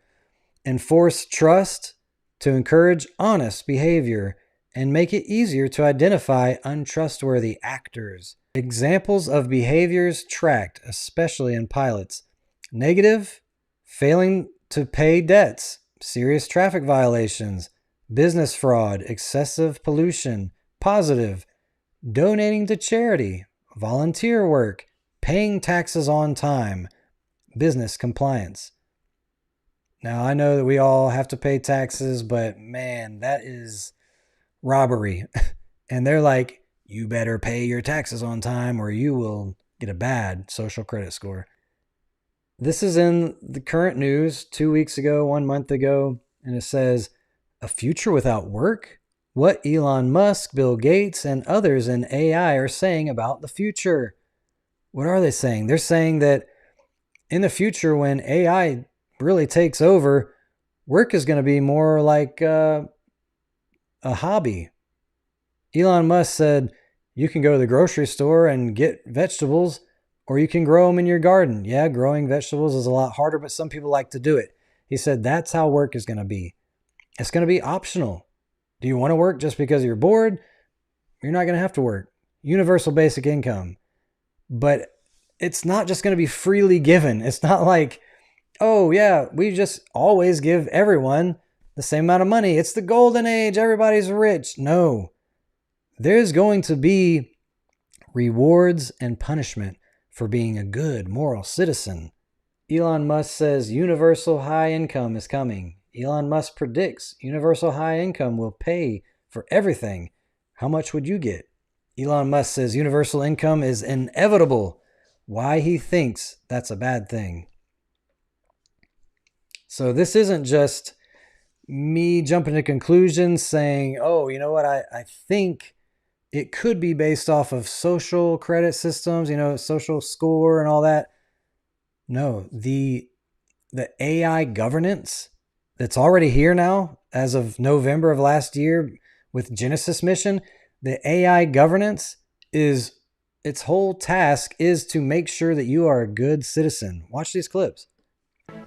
Enforce trust, to encourage honest behavior and make it easier to identify untrustworthy actors. Examples of behaviors tracked, especially in pilots. Negative, failing to pay debts, serious traffic violations, business fraud, excessive pollution. Positive, donating to charity, volunteer work, paying taxes on time, business compliance. Now, I know that we all have to pay taxes, but man, that is robbery. And they're like, you better pay your taxes on time or you will get a bad social credit score. This is in the current news 2 weeks ago, 1 month ago. And it says, a future without work? What Elon Musk, Bill Gates, and others in AI are saying about the future. What are they saying? They're saying that in the future, when AI really takes over, work is going to be more like a hobby. Elon Musk said, you can go to the grocery store and get vegetables, or you can grow them in your garden. Yeah, growing vegetables is a lot harder, but some people like to do it. He said that's how work is going to be. It's going to be optional. Do you want to work just because you're bored? You're not going to have to work. Universal basic income. But it's not just going to be freely given. It's not like, oh yeah, we just always give everyone the same amount of money. It's the golden age. Everybody's rich. No. There's going to be rewards and punishment for being a good moral citizen. Elon Musk says universal high income is coming. Elon Musk predicts universal high income will pay for everything. How much would you get? Elon Musk says universal income is inevitable. Why he thinks that's a bad thing. So this isn't just me jumping to conclusions saying, oh, you know what, I think it could be based off of social credit systems, social score and all that. No, the AI governance that's already here now as of November of last year with Genesis mission, the AI governance is, its whole task is to make sure that you are a good citizen. Watch these clips.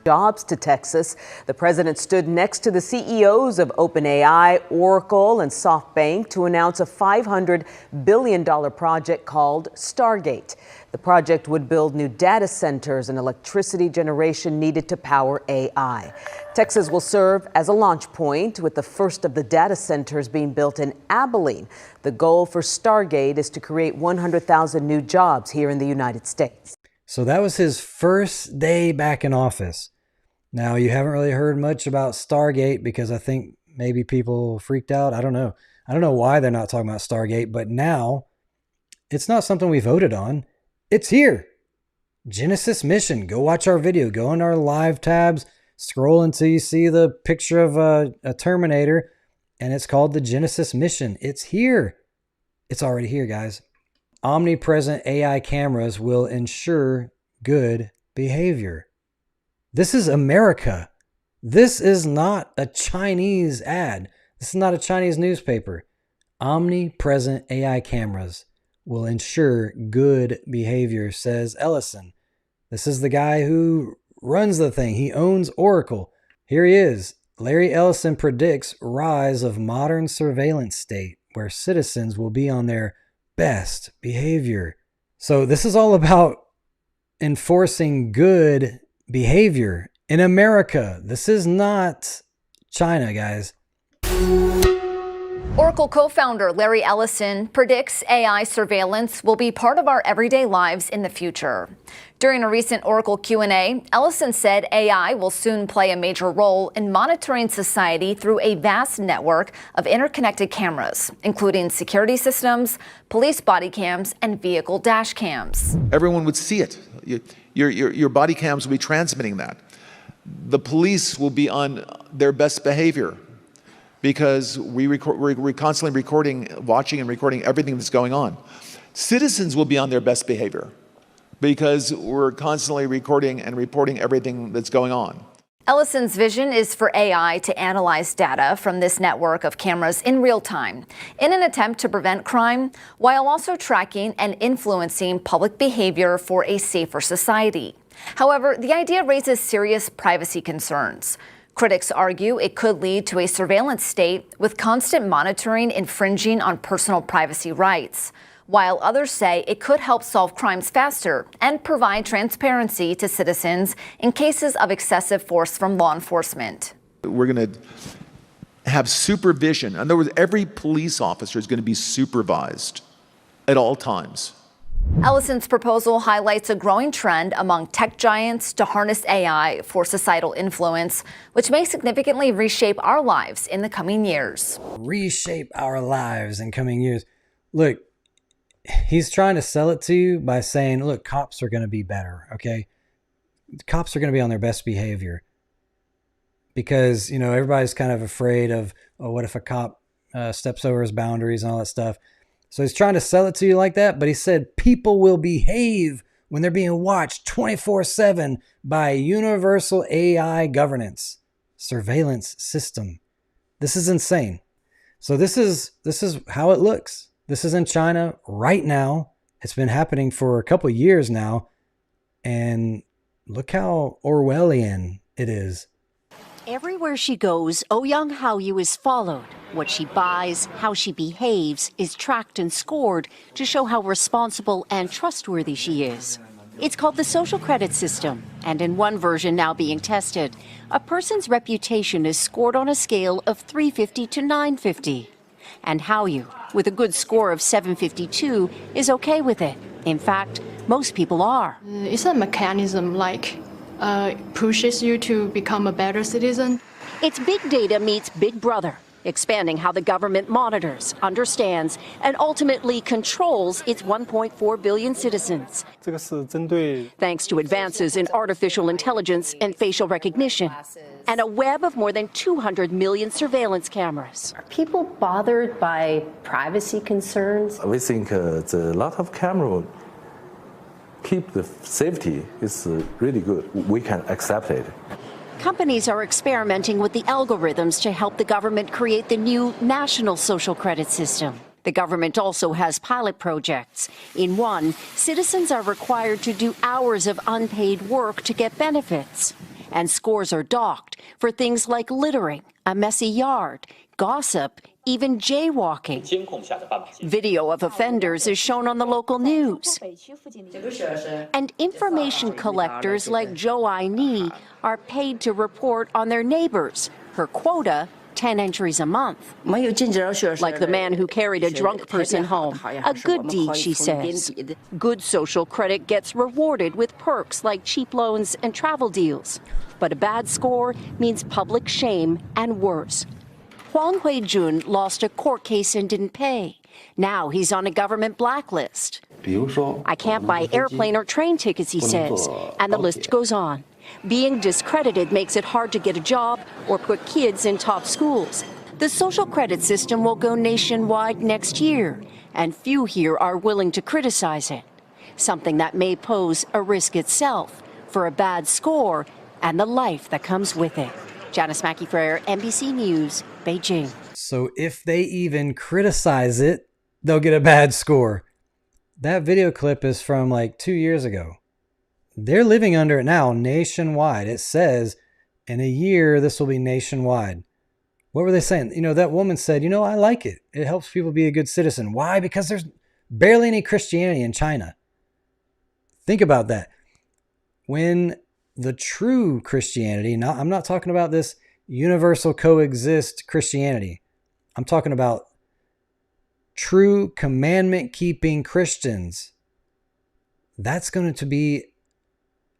Jobs to Texas. The president stood next to the CEOs of OpenAI, Oracle, and SoftBank to announce a $500 billion project called Stargate. The project would build new data centers and electricity generation needed to power AI. Texas will serve as a launch point, with the first of the data centers being built in Abilene. The goal for Stargate is to create 100,000 new jobs here in the United States. So that was his first day back in office. Now, you haven't really heard much about Stargate because I think maybe people freaked out. I don't know. I don't know why they're not talking about Stargate, but now it's not something we voted on. It's here. Genesis mission. Go watch our video. Go in our live tabs. Scroll until you see the picture of a Terminator, and it's called the Genesis mission. It's here. It's already here, guys. Omnipresent AI cameras will ensure good behavior. This is America. This is not a Chinese ad. This is not a Chinese newspaper. Omnipresent AI cameras will ensure good behavior, says Ellison. This is the guy who runs the thing. He owns Oracle. Here he is. Larry Ellison predicts rise of modern surveillance state where citizens will be on their best behavior. So this is all about enforcing good behavior in America. This is not China, guys. Oracle co-founder Larry Ellison predicts AI surveillance will be part of our everyday lives in the future. During a recent Oracle Q&A, Ellison said AI will soon play a major role in monitoring society through a vast network of interconnected cameras, including security systems, police body cams, and vehicle dash cams. Everyone would see it. Your body cams will be transmitting that. The police will be on their best behavior, because we're constantly recording, watching and recording everything that's going on. Citizens will be on their best behavior because we're constantly recording and reporting everything that's going on. Ellison's vision is for AI to analyze data from this network of cameras in real time in an attempt to prevent crime, while also tracking and influencing public behavior for a safer society. However, the idea raises serious privacy concerns. Critics argue it could lead to a surveillance state with constant monitoring infringing on personal privacy rights, while others say it could help solve crimes faster and provide transparency to citizens in cases of excessive force from law enforcement. We're going to have supervision. In other words, every police officer is going to be supervised at all times. Ellison's proposal highlights a growing trend among tech giants to harness AI for societal influence, which may significantly reshape our lives in the coming years. Reshape our lives in coming years. Look, he's trying to sell it to you by saying, look, cops are going to be better, okay? Cops are going to be on their best behavior. because, you know, everybody's kind of afraid of, oh, what if a cop steps over his boundaries and all that stuff. So he's trying to sell it to you like that, but he said people will behave when they're being watched 24/7 by a universal AI governance surveillance system. This is insane. So this is how it looks. This is in China right now. It's been happening for a couple of years now. And look how Orwellian it is. Everywhere she goes, Ouyang Haoyu is followed. What she buys, how she behaves, is tracked and scored to show how responsible and trustworthy she is. It's called the social credit system, and in one version now being tested, a person's reputation is scored on a scale of 350 to 950. And Haoyu, with a good score of 752, is okay with it. In fact, most people are. It's a mechanism pushes you to become a better citizen. It's big data meets Big Brother, expanding how the government monitors, understands, and ultimately controls its 1.4 billion citizens. Thanks to advances in artificial intelligence and facial recognition, and a web of more than 200 million surveillance cameras. Are people bothered by privacy concerns? We think the lot of camera keep the safety is really good. We can accept it. Companies are experimenting with the algorithms to help the government create the new national social credit system. The government also has pilot projects. In one, citizens are required to do hours of unpaid work to get benefits. And scores are docked for things like littering, a messy yard, gossip, even jaywalking. Video of offenders is shown on the local news. And information collectors like Zhou Ai-ni are paid to report on their neighbors. Her quota, 10 entries a month. Like the man who carried a drunk person home. A good deed, she says. Good social credit gets rewarded with perks like cheap loans and travel deals. But a bad score means public shame and worse. Huang Huijun lost a court case and didn't pay. Now he's on a government blacklist. I can't buy airplane or train tickets, he says, and the list goes on. Being discredited makes it hard to get a job or put kids in top schools. The social credit system will go nationwide next year, and few here are willing to criticize it, something that may pose a risk itself for a bad score and the life that comes with it. Janice Mackey-Frere, NBC News, Beijing. So if they even criticize it, they'll get a bad score. That video clip is from like 2 years ago. They're living under it now nationwide. It says in a year, this will be nationwide. What were they saying? You know, that woman said, you know, I like it. It helps people be a good citizen. Why? Because there's barely any Christianity in China. Think about that. When the true Christianity, I'm not talking about this universal coexist Christianity. I'm talking about true commandment-keeping Christians. That's going to be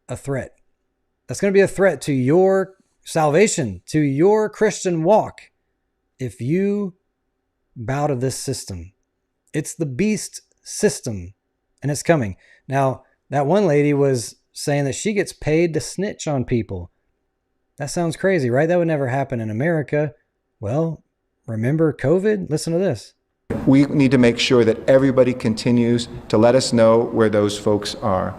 a threat. That's going to be a threat to your salvation, to your Christian walk, if you bow to this system. It's the beast system, and it's coming. Now, that one lady was saying that she gets paid to snitch on people. That sounds crazy, right? That would never happen in America. Well, remember COVID? Listen to this. We need to make sure that everybody continues to let us know where those folks are.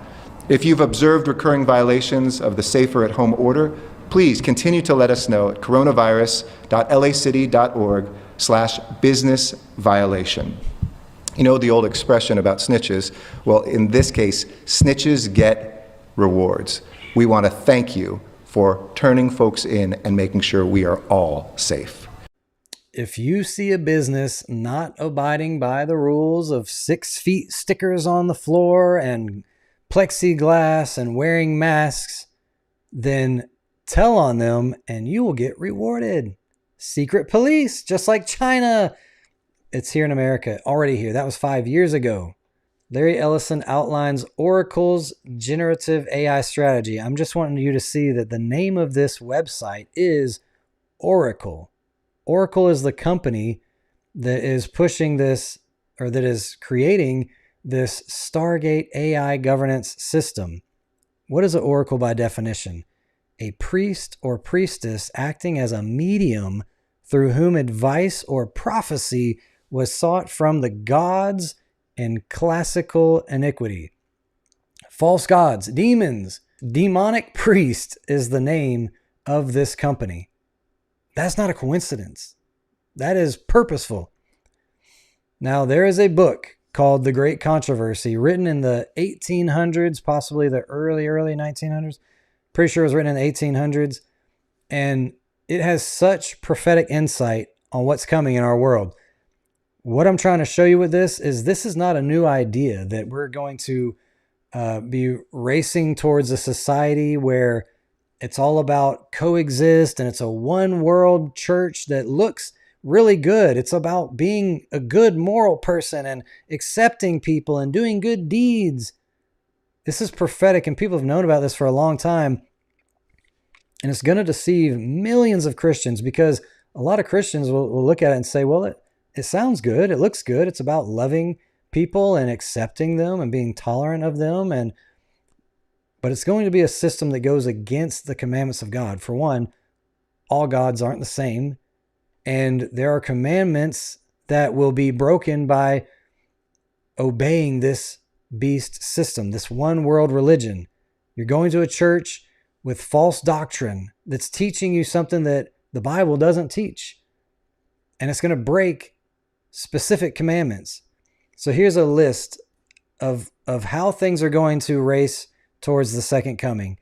If you've observed recurring violations of the Safer at Home order, please continue to let us know at coronavirus.lacity.org/business violation. You know the old expression about snitches? Well, in this case, snitches get rewards. We want to thank you for turning folks in and making sure we are all safe. If you see a business not abiding by the rules of 6 feet stickers on the floor and plexiglass and wearing masks, then tell on them and you will get rewarded. Secret police, just like China. It's here in America, already here. That was 5 years ago. Larry Ellison outlines Oracle's generative AI strategy. I'm just wanting you to see that the name of this website is Oracle. Oracle is the company that is pushing this, or that is creating this Stargate AI governance system. What is an Oracle by definition? a priest or priestess acting as a medium through whom advice or prophecy was sought from the gods in classical iniquity. False gods, demons, demonic priest is the name of this company. That's not a coincidence. That is purposeful. Now, there is a book called The Great Controversy, written in the 1800s, possibly the early 1900s. Pretty sure it was written in the 1800s. And it has such prophetic insight on what's coming in our world. What I'm trying to show you with this is not a new idea that we're going to be racing towards a society where it's all about coexist and it's a one world church that looks really good. It's about being a good moral person and accepting people and doing good deeds. This is prophetic, and people have known about this for a long time. And it's going to deceive millions of Christians, because a lot of Christians will look at it and say, well, it sounds good. It looks good. It's about loving people and accepting them and being tolerant of them. But it's going to be a system that goes against the commandments of God. For one, all gods aren't the same. And there are commandments that will be broken by obeying this beast system, this one world religion. You're going to a church with false doctrine that's teaching you something that the Bible doesn't teach. And it's going to break specific commandments. So here's a list of how things are going to race towards the second coming.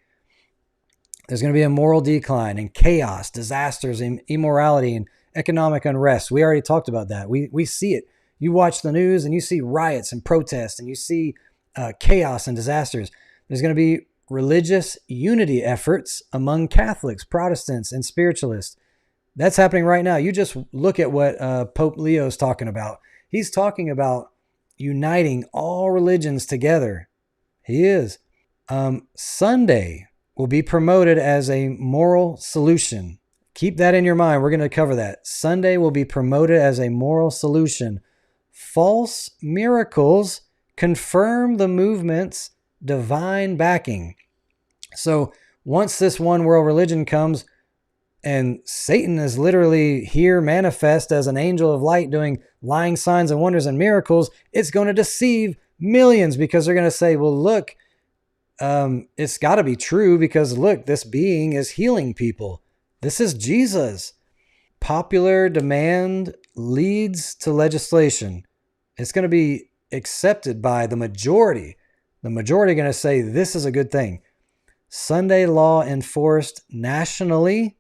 There's going to be a moral decline and chaos, disasters, and immorality, and economic unrest. We already talked about that. We see it. You watch the news and you see riots and protests, and you see chaos and disasters. There's going to be religious unity efforts among Catholics, Protestants, and spiritualists. That's happening right now. You just look at what Pope Leo is talking about. He's talking about uniting all religions together. He is. Sunday will be promoted as a moral solution. Keep that in your mind. We're going to cover that. Sunday will be promoted as a moral solution. False miracles confirm the movement's divine backing. So once this one world religion comes, and Satan is literally here manifest as an angel of light doing lying signs and wonders and miracles, it's going to deceive millions, because they're going to say, well, look, it's got to be true, because look, this being is healing people. This is Jesus. Popular demand leads to legislation. It's going to be accepted by the majority. The majority are going to say this is a good thing. Sunday law enforced nationally,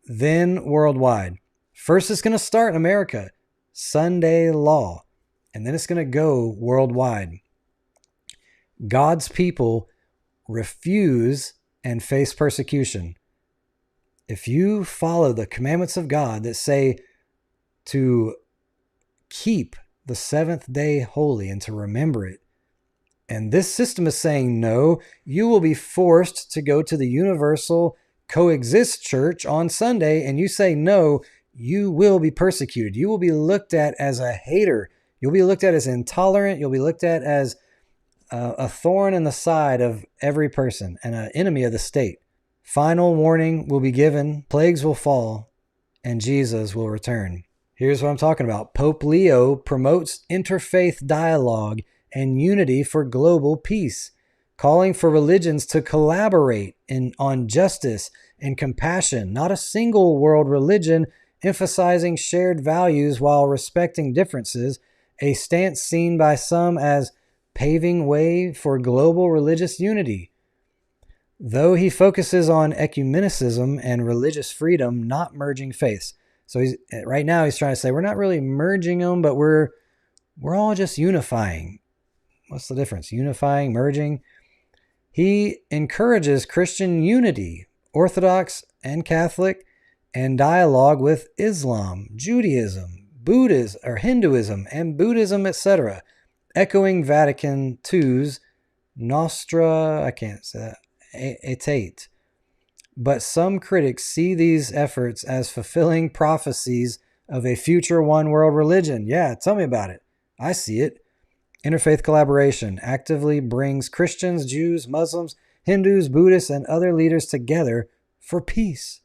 then worldwide. First, it's going to start in America, Sunday law, and then it's going to go worldwide. God's people refuse and face persecution. If you follow the commandments of God that say to keep the seventh day holy and to remember it, and this system is saying no, you will be forced to go to the universal coexist church on Sunday, and you say no, you will be persecuted. You will be looked at as a hater. You'll be looked at as intolerant. You'll be looked at as a thorn in the side of every person and an enemy of the state. Final warning will be given, plagues will fall, and Jesus will return. Here's what I'm talking about. Pope Leo promotes interfaith dialogue and unity for global peace, calling for religions to collaborate on justice and compassion, not a single world religion, emphasizing shared values while respecting differences, a stance seen by some as paving way for global religious unity. Though he focuses on ecumenicism and religious freedom, not merging faiths. So right now he's trying to say we're not really merging them, but we're all just unifying. What's the difference? Unifying, merging. He encourages Christian unity, Orthodox and Catholic, and dialogue with Islam, Judaism, Buddhism, or Hinduism, and Buddhism, etc., echoing Vatican II's Nostra, I can't say that, Aetate. But some critics see these efforts as fulfilling prophecies of a future one world religion. Yeah, tell me about it. I see it. Interfaith collaboration actively brings Christians, Jews, Muslims, Hindus, Buddhists, and other leaders together for peace,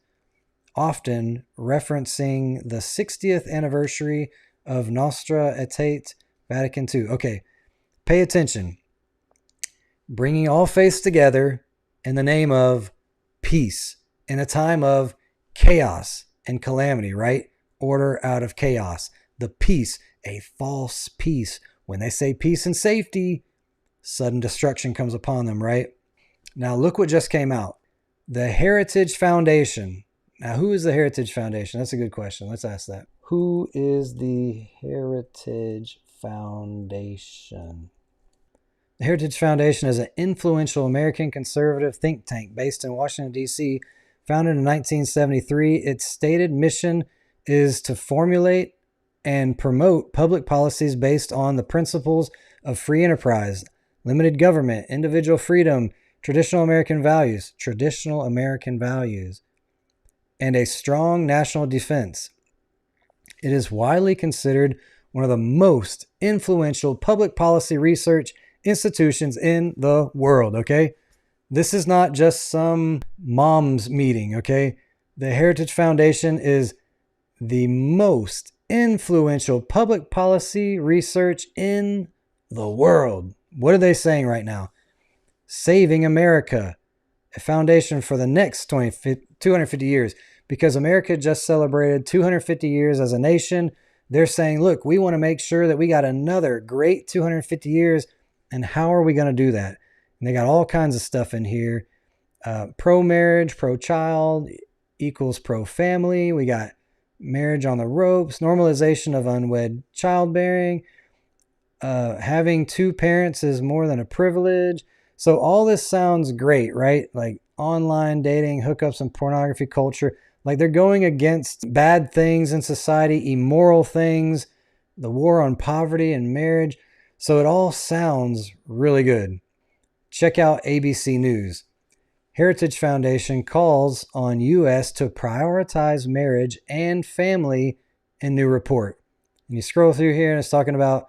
often referencing the 60th anniversary of Nostra Aetate Vatican II. Okay, pay attention. Bringing all faiths together in the name of peace in a time of chaos and calamity, right? Order out of chaos. The peace, a false peace. When they say peace and safety, sudden destruction comes upon them, right? Now look what just came out. The Heritage Foundation. Now, who is the Heritage Foundation? That's a good question. Let's ask that. Who is the Heritage Foundation? The Heritage Foundation is an influential American conservative think tank based in Washington, D.C., founded in 1973. Its stated mission is to formulate and promote public policies based on the principles of free enterprise, limited government, individual freedom, traditional American values, and a strong national defense. It is widely considered one of the most influential public policy research institutions in the world, okay? This is not just some mom's meeting, okay? The Heritage Foundation is the most influential public policy research in the world. What are they saying right now? Saving America, a foundation for the next 250 years. Because America just celebrated 250 years as a nation, they're saying, look, we want to make sure that we got another great 250 years. And how are we going to do that? And they got all kinds of stuff in here. Pro-marriage, pro-child equals pro-family. We got marriage on the ropes, normalization of unwed childbearing. Having two parents is more than a privilege. So all this sounds great, right? Like online dating, hookups, and pornography culture. Like they're going against bad things in society, immoral things, the war on poverty and marriage. So it all sounds really good. Check out ABC News. Heritage Foundation calls on U.S. to prioritize marriage and family in new report. And you scroll through here and it's talking about,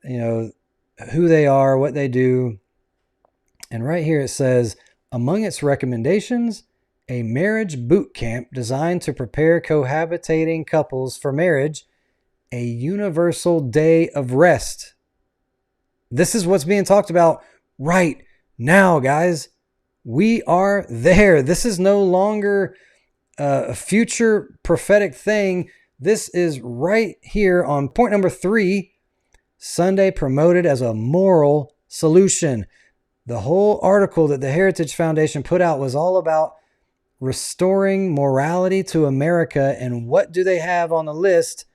who they are, what they do. And right here it says, among its recommendations, a marriage boot camp designed to prepare cohabitating couples for marriage, a universal day of rest. This is what's being talked about right now, guys. We are there. This is no longer a future prophetic thing. This is right here on point number 3, Sunday promoted as a moral solution. The whole article that the Heritage Foundation put out was all about restoring morality to America. And what do they have on the list?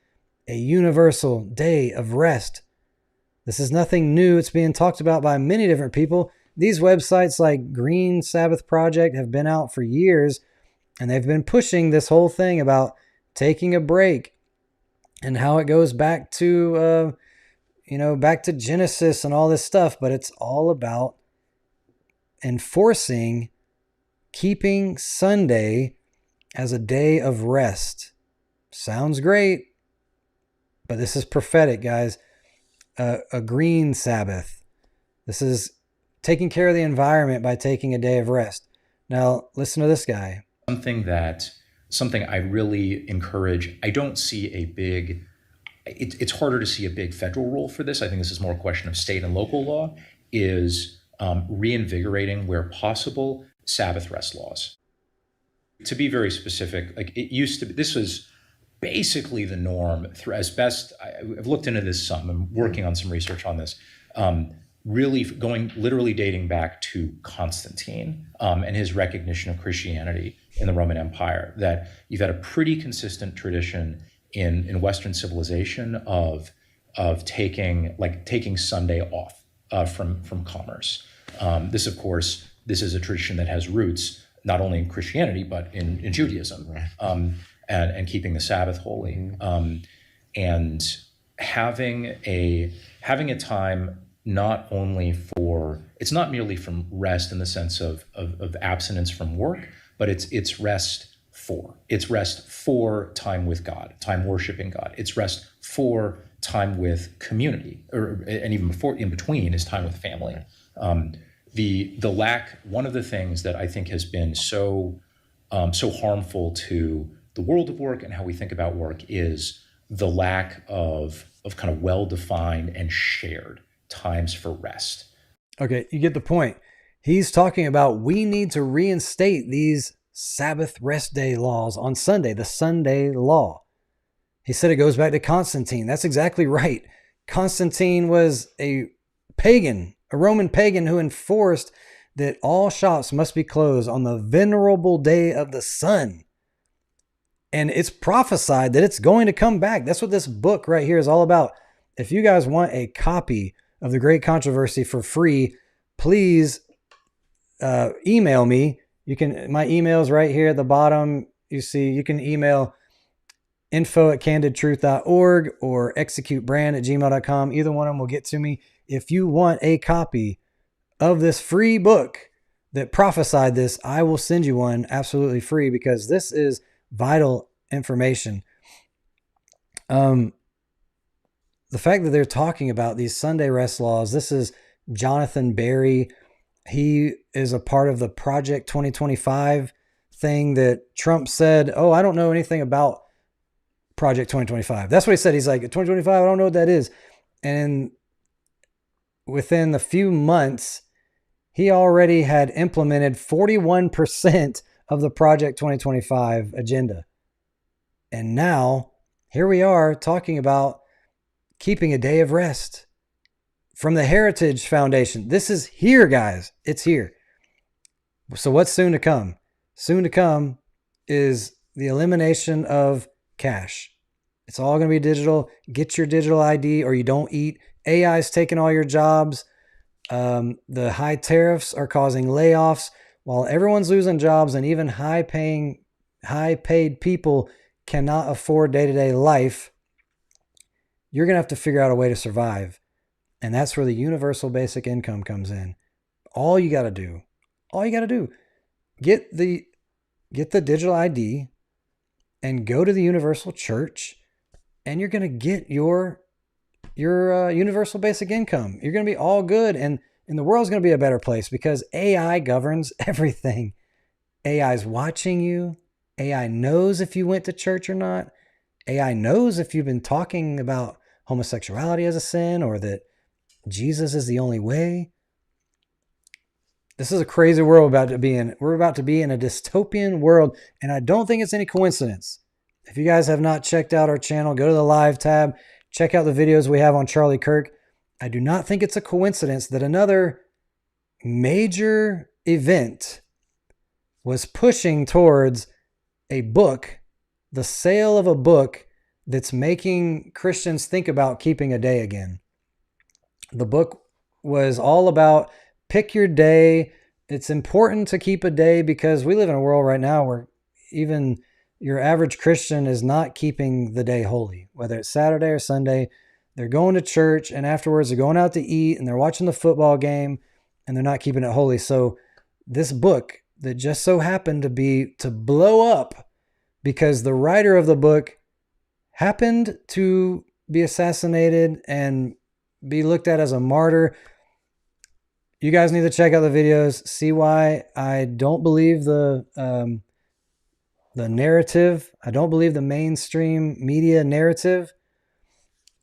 A universal day of rest. This is nothing new. It's being talked about by many different people. These websites like Green Sabbath Project have been out for years, and they've been pushing this whole thing about taking a break and how it goes back to, back to Genesis and all this stuff. But it's all about enforcing keeping Sunday as a day of rest. Sounds great, but this is prophetic, guys. A green Sabbath. This is taking care of the environment by taking a day of rest. Now, listen to this guy. Something I really encourage. I don't see a big, it's harder to see a big federal role for this. I think this is more a question of state and local law, is reinvigorating, where possible, Sabbath rest laws. To be very specific, like it used to be, this was basically the norm as best. I've looked into this some. I'm working on some research on this. Literally dating back to Constantine and his recognition of Christianity in the Roman Empire. That you've had a pretty consistent tradition in Western civilization of taking Sunday off from commerce. This, of course, is a tradition that has roots not only in Christianity but in Judaism. Right. And keeping the Sabbath holy, and having a time not only for, it's not merely from rest in the sense of abstinence from work, but it's rest for time with God, time worshiping God. It's rest for time with community, and even in between is time with family. The lack, one of the things that I think has been so so harmful to the world of work and how we think about work is the lack of kind of well-defined and shared times for rest. Okay, you get the point. He's talking about we need to reinstate these Sabbath rest day laws on Sunday, the Sunday law. He said it goes back to Constantine. That's exactly right. Constantine was a pagan, a Roman pagan who enforced that all shops must be closed on the venerable day of the sun. And it's prophesied that it's going to come back. That's what this book right here is all about. If you guys want a copy of The Great Controversy for free, please email me. My email is right here at the bottom. You see, you can email info@CandidTruthOrg or executebrand@gmail.com. Either one of them will get to me. If you want a copy of this free book that prophesied this, I will send you one absolutely free because this is vital information. The fact that they're talking about these Sunday rest laws, this is Jonathan Berry. He is a part of the Project 2025 thing that Trump said, oh, I don't know anything about Project 2025. That's what he said. He's like, 2025, I don't know what that is. And within a few months, he already had implemented 41% of the Project 2025 agenda. And now, here we are talking about keeping a day of rest from the Heritage Foundation. This is here, guys. It's here. So what's soon to come? Soon to come is the elimination of cash. It's all going to be digital. Get your digital ID or you don't eat. AI is taking all your jobs. The high tariffs are causing layoffs. While everyone's losing jobs and even high-paid people cannot afford day-to-day life, you're going to have to figure out a way to survive. And that's where the universal basic income comes in. All you got to do, get the digital ID and go to the universal church, and you're going to get your universal basic income. You're going to be all good, and the world's going to be a better place because AI governs everything. AI is watching you. AI knows if you went to church or not. AI knows if you've been talking about homosexuality as a sin or that Jesus is the only way. This is a crazy world we're about to be in. We're about to be in a dystopian world, and I don't think it's any coincidence. If you guys have not checked out our channel, go to the live tab, check out the videos we have on Charlie Kirk. I do not think it's a coincidence that another major event was pushing towards a book, the sale of a book that's making Christians think about keeping a day again. The book was all about pick your day. It's important to keep a day because we live in a world right now where even your average Christian is not keeping the day holy, whether it's Saturday or Sunday. They're going to church and afterwards they're going out to eat and they're watching the football game and they're not keeping it holy. So this book that just so happened to blow up because the writer of the book happened to be assassinated and be looked at as a martyr. You guys need to check out the videos, see why I don't believe the narrative. I don't believe the mainstream media narrative.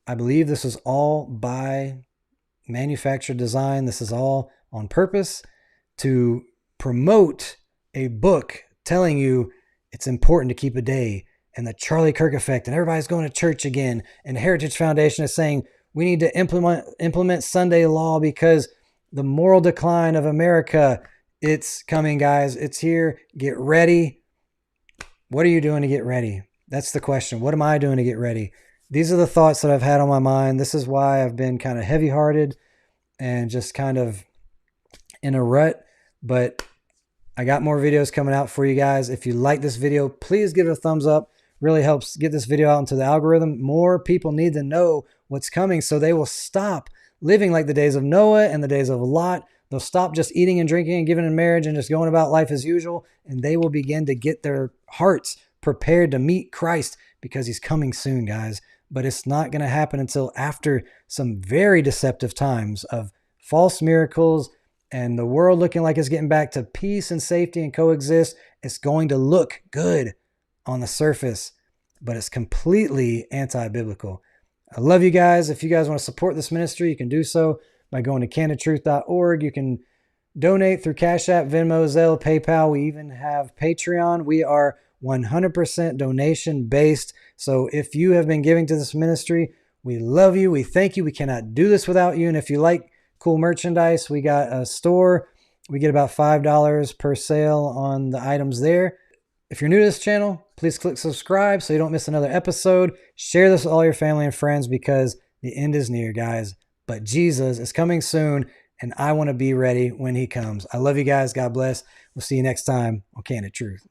I believe this is all by manufactured design. This is all on purpose to promote a book telling you it's important to keep a day and the Charlie Kirk effect and everybody's going to church again. And the Heritage Foundation is saying we need to implement Sunday law because the moral decline of America, it's coming, guys. It's here. Get ready. What are you doing to get ready? That's the question. What am I doing to get ready? These are the thoughts that I've had on my mind. This is why I've been kind of heavy-hearted and just kind of in a rut. But I got more videos coming out for you guys. If you like this video, please give it a thumbs up. Really helps get this video out into the algorithm. More people need to know what's coming so they will stop living like the days of Noah and the days of Lot. They'll stop just eating and drinking and giving in marriage and just going about life as usual. And they will begin to get their hearts prepared to meet Christ because he's coming soon, guys. But it's not going to happen until after some very deceptive times of false miracles and the world looking like it's getting back to peace and safety and coexist, it's going to look good on the surface, but it's completely anti-biblical. I love you guys. If you guys want to support this ministry, you can do so by going to CandidTruthOrg. You can donate through Cashapp, Venmo, Zelle, PayPal. We even have Patreon. We are 100% donation based. So if you have been giving to this ministry, we love you. We thank you. We cannot do this without you. And if you like cool merchandise, we got a store. We get about $5 per sale on the items there. If you're new to this channel, please click subscribe so you don't miss another episode. Share this with all your family and friends because the end is near, guys. But Jesus is coming soon, and I want to be ready when he comes. I love you guys. God bless. We'll see you next time on Candid Truth.